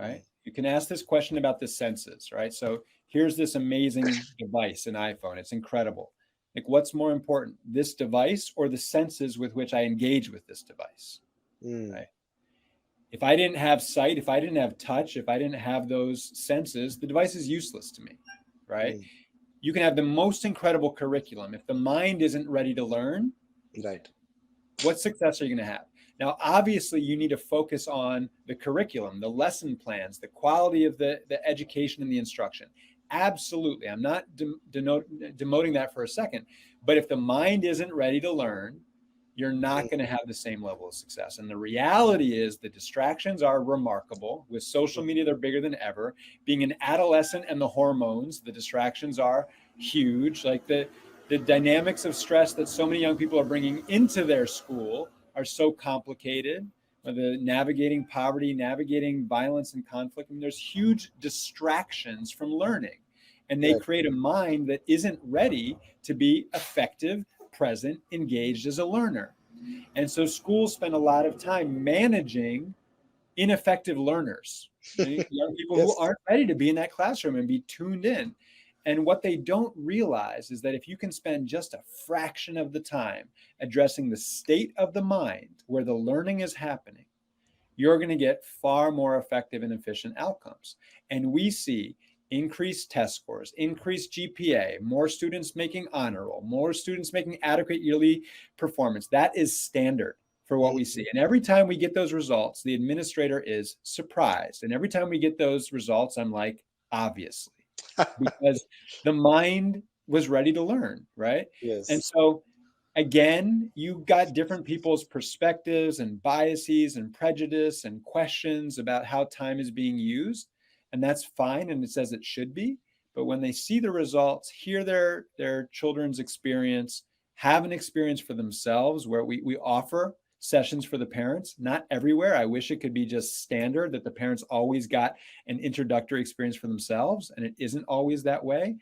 Mm, right? You can ask this question about the senses, right? So here's this amazing device, an iPhone. It's incredible. Like, what's more important, this device or the senses with which I engage with this device, mm, right? If I didn't have sight, if I didn't have touch, if I didn't have those senses, the device is useless to me, right? mm, You can have the most incredible curriculum. If the mind isn't ready to learn, right. what success are you going to have? Now, obviously, you need to focus on the curriculum, the lesson plans, the quality of the education and the instruction. Absolutely. I'm not demoting that for a second. But if the mind isn't ready to learn, you're Mm, not going to have the same level of success. And the reality is the distractions are remarkable. With social media, they're bigger than ever. Being an adolescent and the hormones, the distractions are huge. Like The dynamics of stress that so many young people are bringing into their school are so complicated. The navigating poverty, navigating violence and conflict. I mean, there's huge distractions from learning, and they Right. create a mind that isn't ready to be effective, present, engaged as a learner. And so schools spend a lot of time managing ineffective learners, right? Young people who Yes. aren't ready to be in that classroom and be tuned in. And what they don't realize is that if you can spend just a fraction of the time addressing the state of the mind where the learning is happening, you're going to get far more effective and efficient outcomes. And we see increased test scores, increased GPA, more students making honor roll, more students making adequate yearly performance. That is standard for what we see. And every time we get those results, the administrator is surprised. And every time we get those results, I'm like, obviously, because the mind was ready to learn, right? And Yes. so again, you got different people's perspectives and biases and prejudice and questions about how time is being used. And that's fine. And it says it should be. But when they see the results, hear their children's experience, have an experience for themselves where we offer sessions for the parents, not everywhere. I wish it could be just standard that the parents always got an introductory experience for themselves. And it isn't always that way.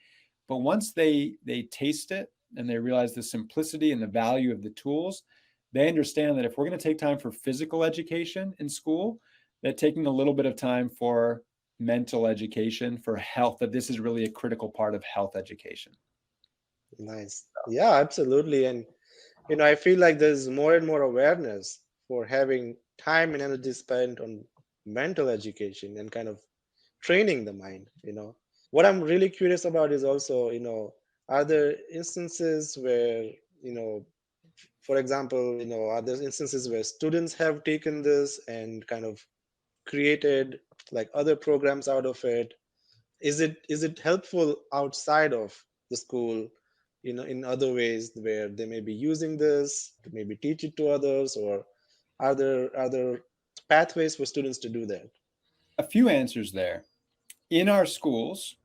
But once they taste it, and they realize the simplicity and the value of the tools, they understand that if we're going to take time for physical education in school, that taking a little bit of time for mental education, for health, that this is really a critical part of health education. Nice. Yeah, absolutely. And I feel like there's more and more awareness for having time and energy spent on mental education and kind of training the mind. What I'm really curious about is also, are there instances where, you know, for example, are there instances where students have taken this and kind of created like other programs out of it? Is it helpful outside of the school, in other ways where they may be using this to maybe teach it to others, or are there pathways for students to do that? A few answers there. In our schools,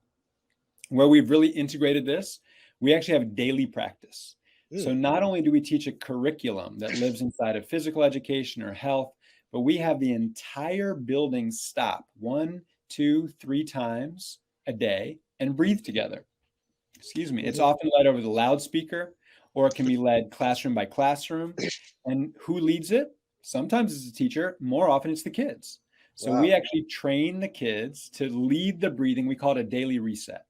where we've really integrated this, we actually have daily practice. So Hmm. not only do we teach a curriculum that lives inside of physical education or health, but we have the entire building stop 1, 2, 3 times a day and breathe together. Excuse me. It's Hmm. often led over the loudspeaker, or it can be led classroom by classroom. And who leads it? Sometimes it's a teacher, more often it's the kids. So we Wow. actually train the kids to lead the breathing. We call it a daily reset.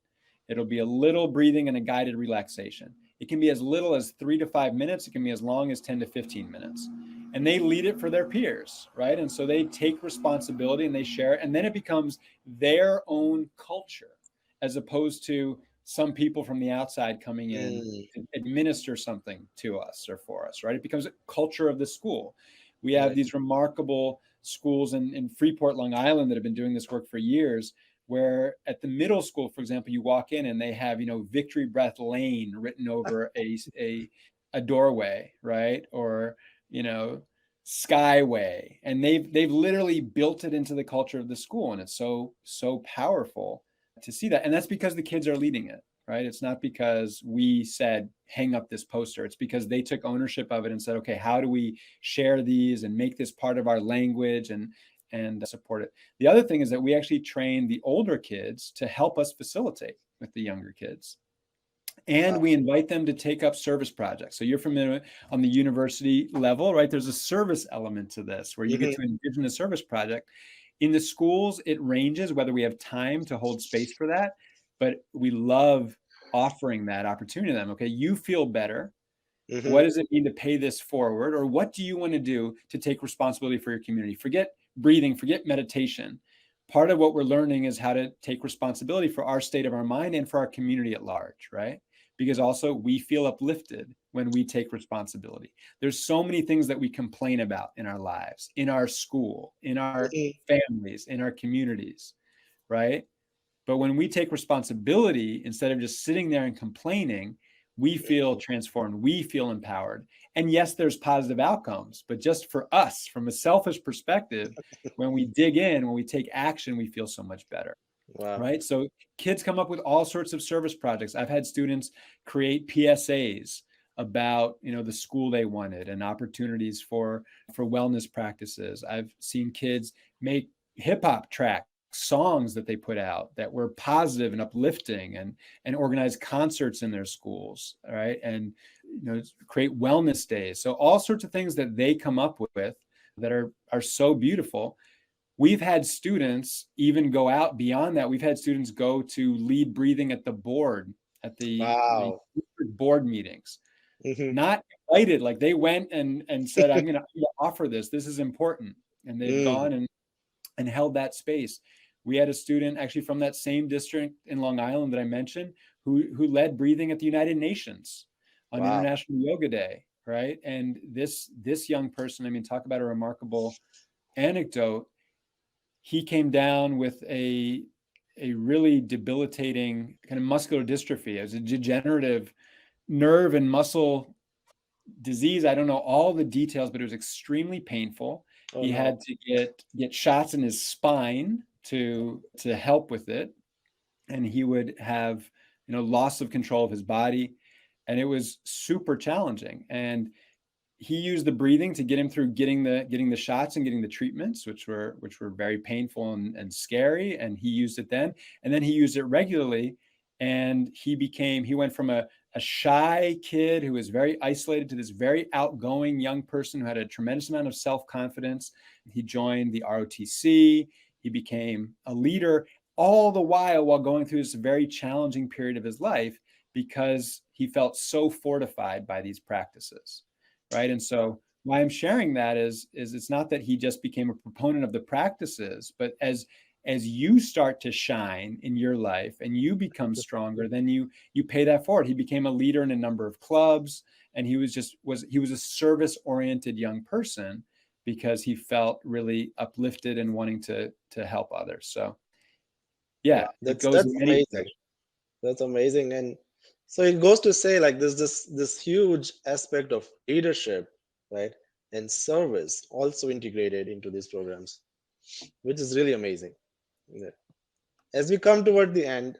It'll be a little breathing and a guided relaxation. It can be as little as 3 to 5 minutes. It can be as long as 10 to 15 minutes. And they lead it for their peers, right? And so they take responsibility and they share it. And then it becomes their own culture, as opposed to some people from the outside coming in Mm. to administer something to us or for us, right? It becomes a culture of the school. We have Right. these remarkable schools in Freeport, Long Island that have been doing this work for years, where at the middle school, for example, you walk in and they have, Victory Breath Lane written over a doorway, right? Or, you know, Skyway. And they've literally built it into the culture of the school. And it's so powerful to see that. And that's because the kids are leading it, right? It's not because we said, hang up this poster. It's because they took ownership of it and said, okay, how do we share these and make this part of our language and support it? The other thing is that we actually train the older kids to help us facilitate with the younger kids. And Wow. we invite them to take up service projects. So you're familiar on the university level, right? There's a service element to this where you get Hmm. to envision a service project. In the schools, it ranges whether we have time to hold space for that, but we love offering that opportunity to them. Okay, you feel better. Hmm. What does it mean to pay this forward? Or what do you want to do to take responsibility for your community? Forget breathing, forget meditation. Part of what we're learning is how to take responsibility for our state of our mind and for our community at large, right? Because also we feel uplifted when we take responsibility. There's so many things that we complain about in our lives, in our school, in our Hmm. families, in our communities, right? But when we take responsibility, instead of just sitting there and complaining, we feel transformed, we feel empowered. And yes, there's positive outcomes, but just for us, from a selfish perspective, when we dig in, when we take action, we feel so much better. Wow. right? So kids come up with all sorts of service projects. I've had students create PSAs about, the school they wanted and opportunities for wellness practices. I've seen kids make hip hop tracks, songs that they put out that were positive and uplifting, and organize concerts in their schools, right? And create wellness days. So all sorts of things that they come up with that are so beautiful. We've had students even go out beyond that. We've had students go to lead breathing at the board, at the Wow. board meetings, Hmm. not invited. Like they went and said, I'm going to offer this. This is important. And they've Mm. gone and held that space. We had a student actually from that same district in Long Island that I mentioned who led breathing at the United Nations on Wow. International Yoga Day, right? And this young person, I mean, talk about a remarkable anecdote. He came down with a really debilitating kind of muscular dystrophy. It was a degenerative nerve and muscle disease. I don't know all the details, but it was extremely painful. Oh He no. had to get shots in his spine to help with it, and he would have loss of control of his body, and it was super challenging. And he used the breathing to get him through getting the shots and getting the treatments, which were very painful and scary. And he used it then, and then he used it regularly. And he went from a shy kid who was very isolated to this very outgoing young person who had a tremendous amount of self-confidence. He joined the ROTC. He became a leader, all the while going through this very challenging period of his life, because he felt so fortified by these practices. Right. And so why I'm sharing that is it's not that he just became a proponent of the practices, but as you start to shine in your life and you become stronger, then you pay that forward. He became a leader in a number of clubs, and he was a service oriented young person because he felt really uplifted and wanting to help others. So Wow. yeah, it goes That's in many amazing. directions. That's amazing. And so it goes to say like there's this huge aspect of leadership, right? And service also integrated into these programs, which is really amazing. Yeah. As we come toward the end,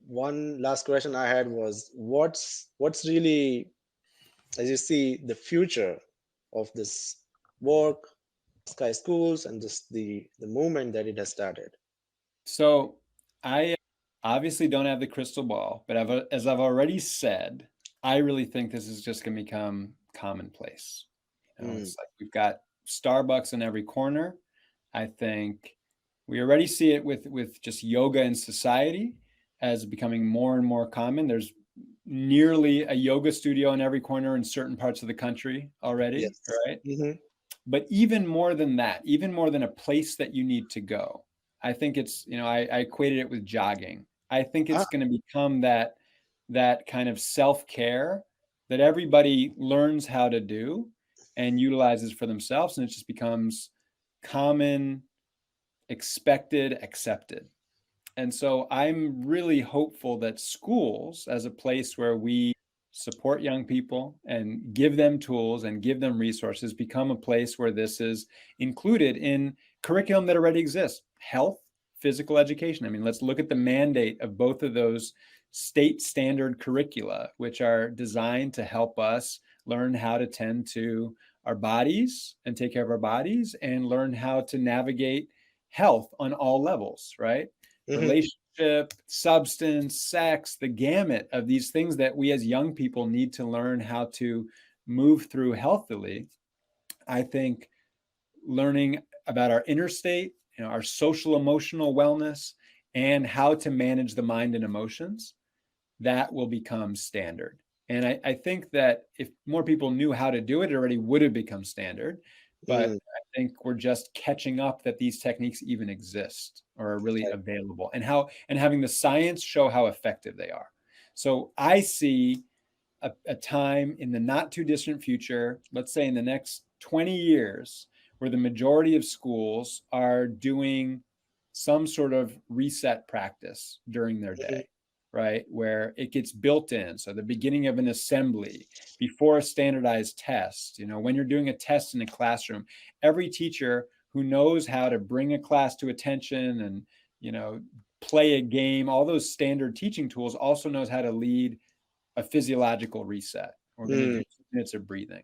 one last question I had was what's really, as you see, the future of this work, Sky Schools, and just the movement that it has started. So I obviously don't have the crystal ball, but as I've already said, I really think this is just going to become commonplace. Mm. It's like we've got Starbucks in every corner. I think we already see it with just yoga in society as becoming more and more common. There's nearly a yoga studio in every corner in certain parts of the country already, Yes. right? Hmm. But even more than that, even more than a place that you need to go, I think it's, I equated it with jogging. I think Ah, it's going to become that kind of self-care that everybody learns how to do and utilizes for themselves, and it just becomes common, expected, accepted. And so I'm really hopeful that schools, as a place where we support young people and give them tools and give them resources, become a place where this is included in curriculum that already exists. Health, physical education. I mean, let's look at the mandate of both of those state standard curricula, which are designed to help us learn how to tend to our bodies and take care of our bodies, and learn how to navigate health on all levels, right? hmm. Relationship, substance, sex, the gamut of these things that we as young people need to learn how to move through healthily. I think learning about our inner state, our social emotional wellness, and how to manage the mind and emotions, that will become standard. And I think that if more people knew how to do it, it already would have become standard. But Mm. I think we're just catching up that these techniques even exist or are really available, and having the science show how effective they are. So I see a time in the not too distant future, let's say in the next 20 years, where the majority of schools are doing some sort of reset practice during their Mhm. day, right? Where it gets built in. So the beginning of an assembly, before a standardized test, when you're doing a test in a classroom, every teacher who knows how to bring a class to attention and, play a game, all those standard teaching tools, also knows how to lead a physiological reset. We're going to do 2 minutes of breathing.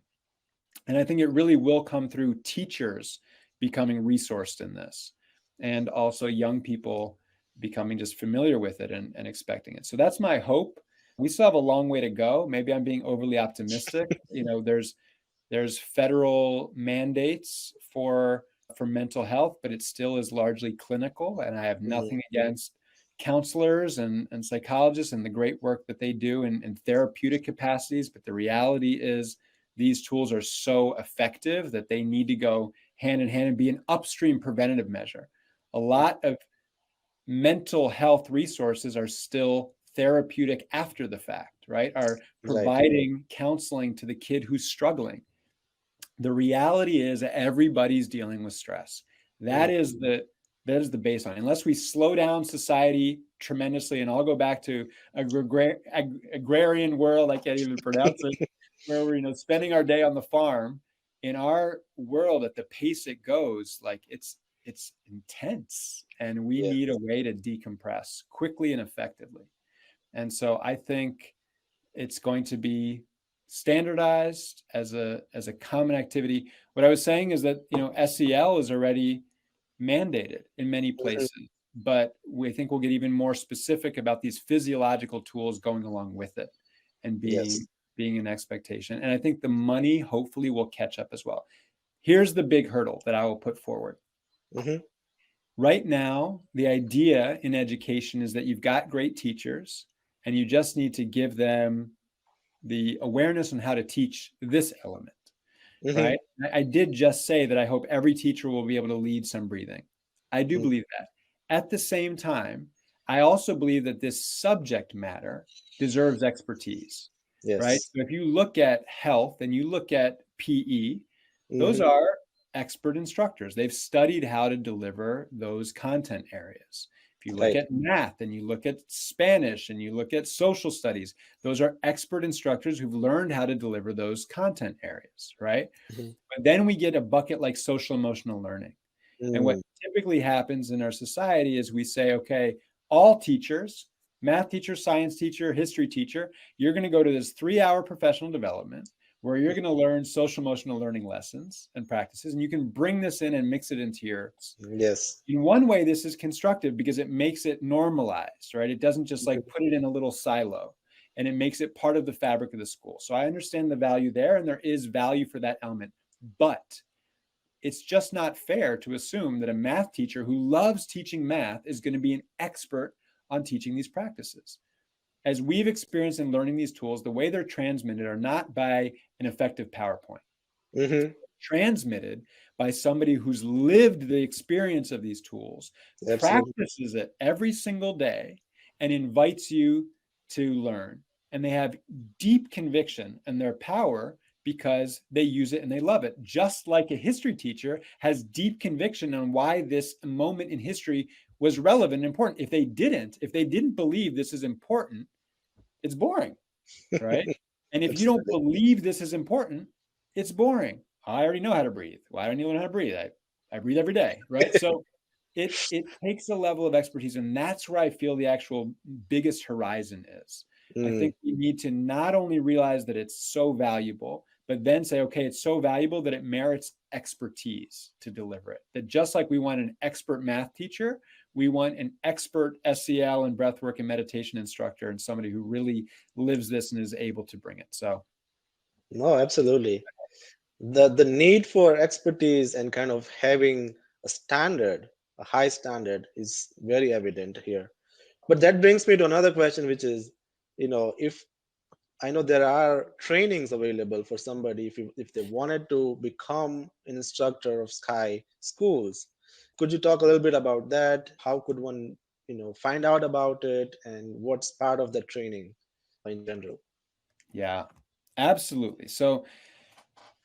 And I think it really will come through teachers becoming resourced in this, and also young people becoming just familiar with it and expecting it. So that's my hope. We still have a long way to go. Maybe I'm being overly optimistic. There's federal mandates for mental health, but it still is largely clinical. And I have nothing against counselors and psychologists and the great work that they do in therapeutic capacities. But the reality is these tools are so effective that they need to go hand in hand and be an upstream preventative measure. A lot of mental health resources are still therapeutic after the fact, right? Are providing counseling to the kid who's struggling. The reality is that everybody's dealing with stress. That is the baseline. Unless we slow down society tremendously, and I'll go back to agrarian world, I can't even pronounce it, where we're spending our day on the farm. In our world, at the pace it goes, like it's intense, and we need a way to decompress quickly and effectively. And so I think it's going to be standardized as a common activity. What I was saying is that SEL is already mandated in many places, but we think we'll get even more specific about these physiological tools going along with it and being an expectation. And I think the money hopefully will catch up as well. Here's the big hurdle that I will put forward. Right now, the idea in education is that you've got great teachers and you just need to give them the awareness on how to teach this element, right? I did just say that I hope every teacher will be able to lead some breathing. I do believe that. At the same time, I also believe that this subject matter deserves expertise, right? So if you look at health and you look at PE, those are expert instructors. They've studied how to deliver those content areas. If you look at math and you look at Spanish and you look at social studies, those are expert instructors who've learned how to deliver those content areas, right? But then we get a bucket like social emotional learning. And what typically happens in our society is we say, okay, all teachers, math teacher, science teacher, history teacher, you're going to go to this 3-hour professional development where you're going to learn social emotional learning lessons and practices, and you can bring this in and mix it into yours. In one way, this is constructive because it makes it normalized, right? It doesn't just like put it in a little silo, and it makes it part of the fabric of the school. So I understand the value there, and there is value for that element, but it's just not fair to assume that a math teacher who loves teaching math is going to be an expert on teaching these practices. As we've experienced in learning these tools, the way they're transmitted are not by an effective PowerPoint. Transmitted by somebody who's lived the experience of these tools, practices it every single day, and invites you to learn. And they have deep conviction in their power because they use it and they love it. Just like a history teacher has deep conviction on why this moment in history was relevant and important. If they didn't believe this is important, it's boring, right? And if you don't believe this is important, it's boring. I already know how to breathe. Well, I don't even know how to breathe. I breathe every day, right? So it takes a level of expertise, and that's where I feel the actual biggest horizon is. I think we need to not only realize that it's so valuable, but then say, okay, it's so valuable that it merits expertise to deliver it. That just like we want an expert math teacher, we want an expert SEL and breathwork and meditation instructor, and somebody who really lives this and is able to bring it. So, no, absolutely. The need for expertise and kind of having a high standard, is very evident here. But that brings me to another question, which is, if I know there are trainings available for somebody if they wanted to become an instructor of Sky schools. Could you talk a little bit about that? How could one, find out about it, and what's part of the training in general? yeah, absolutely. So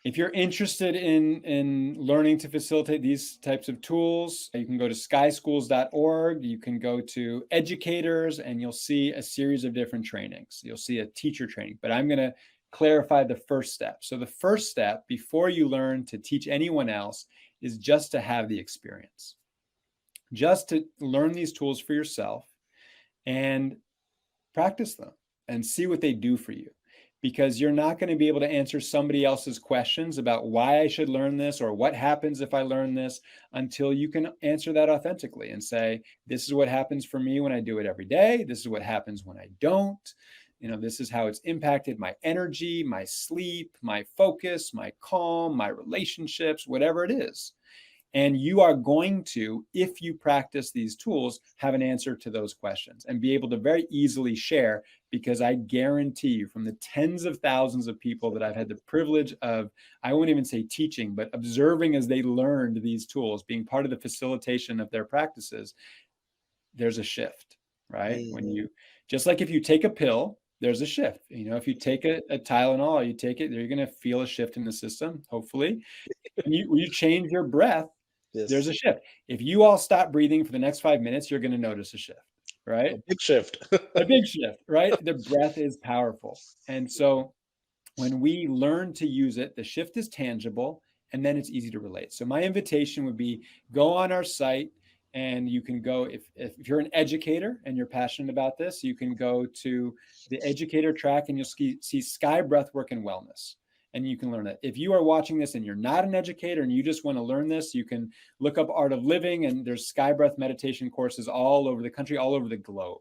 if you're interested in learning to facilitate these types of tools, you can go to skyschools.org. You can go to educators, and you'll see a series of different trainings. You'll see a teacher training, but I'm going to clarify the first step. So the first step before you learn to teach anyone else is just to have the experience. just to learn these tools for yourself and practice them and see what they do for you. Because you're not going to be able to answer somebody else's questions about why I should learn this or what happens if I learn this until you can answer that authentically and say, this is what happens for me when I do it every day. This is what happens when I don't. This is how it's impacted my energy, my sleep, my focus, my calm, my relationships, whatever it is. And you are going to, if you practice these tools, have an answer to those questions and be able to very easily share, because I guarantee you, from the tens of thousands of people that I've had the privilege of, I won't even say teaching, but observing as they learned these tools, being part of the facilitation of their practices, there's a shift, right? When you, just like if you take a pill, there's a shift. If you take a Tylenol, you take it, you're going to feel a shift in the system, hopefully. When you change your breath, there's a shift. If you all stop breathing for the next 5 minutes, you're going to notice a shift, right? A big shift. A big shift, right? The breath is powerful. And so when we learn to use it, the shift is tangible, and then it's easy to relate. So my invitation would be, go on our site, and you can go, if you're an educator and you're passionate about this, you can go to the educator track and you'll see Sky Breathwork and Wellness. And you can learn that. If you are watching this and you're not an educator and you just want to learn this, you can look up Art of Living, and there's Sky Breath meditation courses all over the country, all over the globe.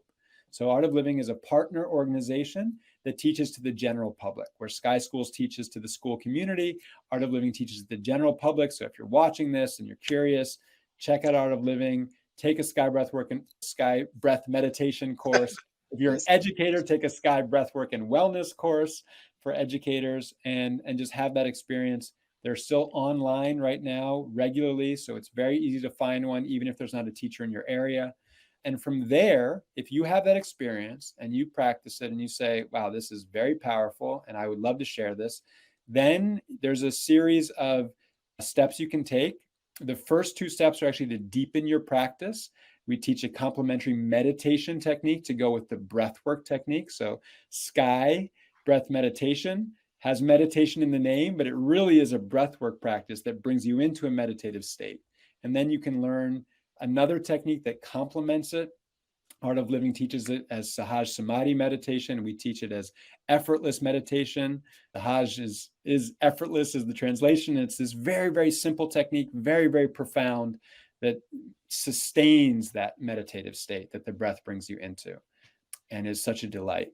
So Art of Living is a partner organization that teaches to the general public, where Sky Schools teaches to the school community. Art of Living teaches to the general public. So if you're watching this and you're curious, check out Art of Living, take a Sky Breath meditation course. If you're an educator, take a Sky Breathwork and Wellness course for educators, and just have that experience. They're still online right now regularly, so it's very easy to find one, even if there's not a teacher in your area. And from there, if you have that experience and you practice it and you say, wow, this is very powerful and I would love to share this, then there's a series of steps you can take. The first 2 steps are actually to deepen your practice. We teach a complementary meditation technique to go with the breathwork technique. So Sky Breath Meditation has meditation in the name, but it really is a breathwork practice that brings you into a meditative state. And then you can learn another technique that complements it. Art of Living teaches it as Sahaj Samadhi meditation. We teach it as effortless meditation. Sahaj is effortless is the translation. It's this very, very simple technique, very, very profound, that sustains that meditative state that the breath brings you into, and is such a delight.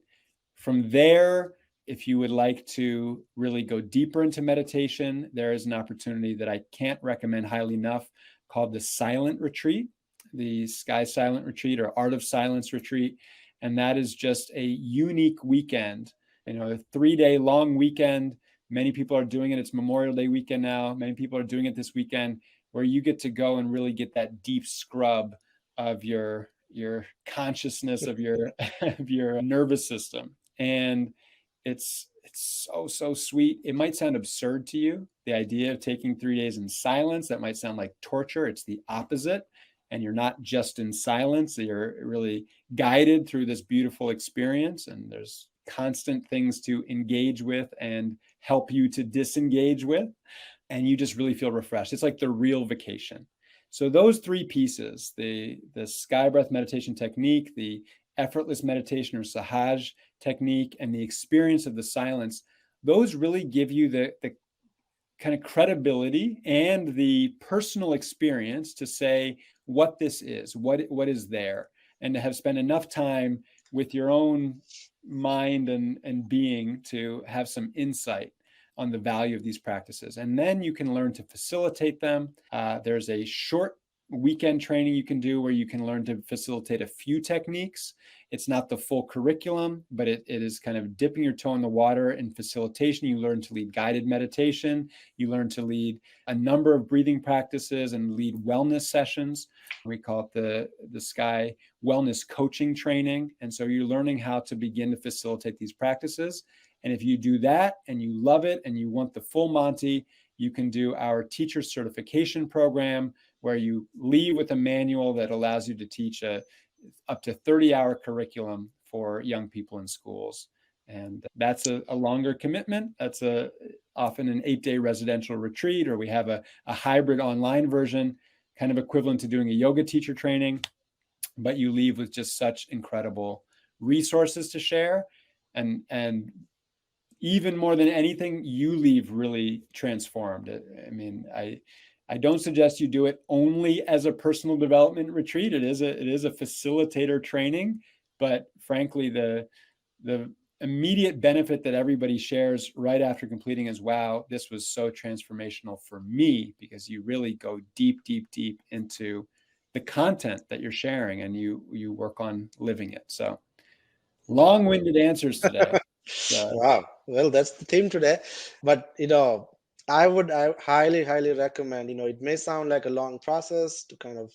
From there, if you would like to really go deeper into meditation, there is an opportunity that I can't recommend highly enough called the Silent Retreat, the Sky Silent Retreat or Art of Silence Retreat. And that is just a unique weekend, a 3-day long weekend. Many people are doing it. It's Memorial Day weekend now. Many people are doing it this weekend, where you get to go and really get that deep scrub of your consciousness, of your of your nervous system. And it's so sweet. It might sound absurd to you, the idea of taking 3 days in silence. That might sound like torture. It's the opposite. And you're not just in silence, you're really guided through this beautiful experience. And there's constant things to engage with and help you to disengage with. And you just really feel refreshed. It's like the real vacation. So those 3 pieces, the Sky Breath meditation technique, the effortless meditation or Sahaj technique, and the experience of the silence, those really give you the kind of credibility and the personal experience to say what this is, what is there, and to have spent enough time with your own mind and being to have some insight on the value of these practices. And then you can learn to facilitate them. There's a short weekend training you can do where you can learn to facilitate a few techniques. It's not the full curriculum, but it is kind of dipping your toe in the water in facilitation. You learn to lead guided meditation. You learn to lead a number of breathing practices and lead wellness sessions. We call it the Sky Wellness Coaching Training. And so you're learning how to begin to facilitate these practices. And if you do that and you love it and you want the full Monty, you can do our teacher certification program, where you leave with a manual that allows you to teach up to 30-hour curriculum for young people in schools. And that's a longer commitment. That's often an 8-day residential retreat, or we have a hybrid online version. kind of equivalent to doing a yoga teacher training, but you leave with just such incredible resources to share. And even more than anything, you leave really transformed. I mean, I don't suggest you do it only as a personal development retreat. It is a facilitator training, but frankly, the immediate benefit that everybody shares right after completing is, wow, this was so transformational for me, because you really go deep, deep, deep into the content that you're sharing, and you work on living it. So long-winded answers today. Wow. Well, that's the theme today. But I highly, highly recommend, it may sound like a long process to kind of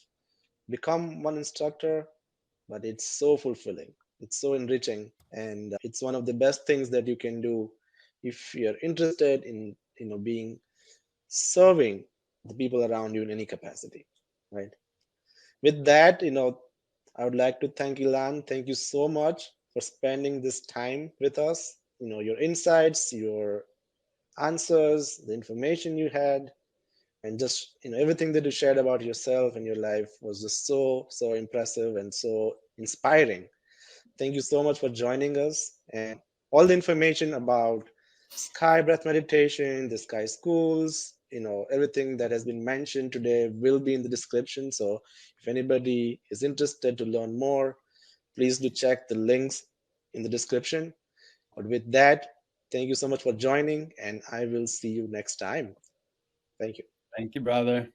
become one instructor, but it's so fulfilling. It's so enriching, and it's one of the best things that you can do if you're interested in, being serving the people around you in any capacity, right? With that, I would like to thank Elan. Thank you so much for spending this time with us. Your insights, your answers, the information you had, and just everything that you shared about yourself and your life was just so impressive and so inspiring. Thank you so much for joining us. And all the information about sky breath meditation, the sky schools, everything that has been mentioned today will be in the description. So if anybody is interested to learn more, please do check the links in the description. But with that, thank you so much for joining, and I will see you next time. Thank you. Thank you, brother.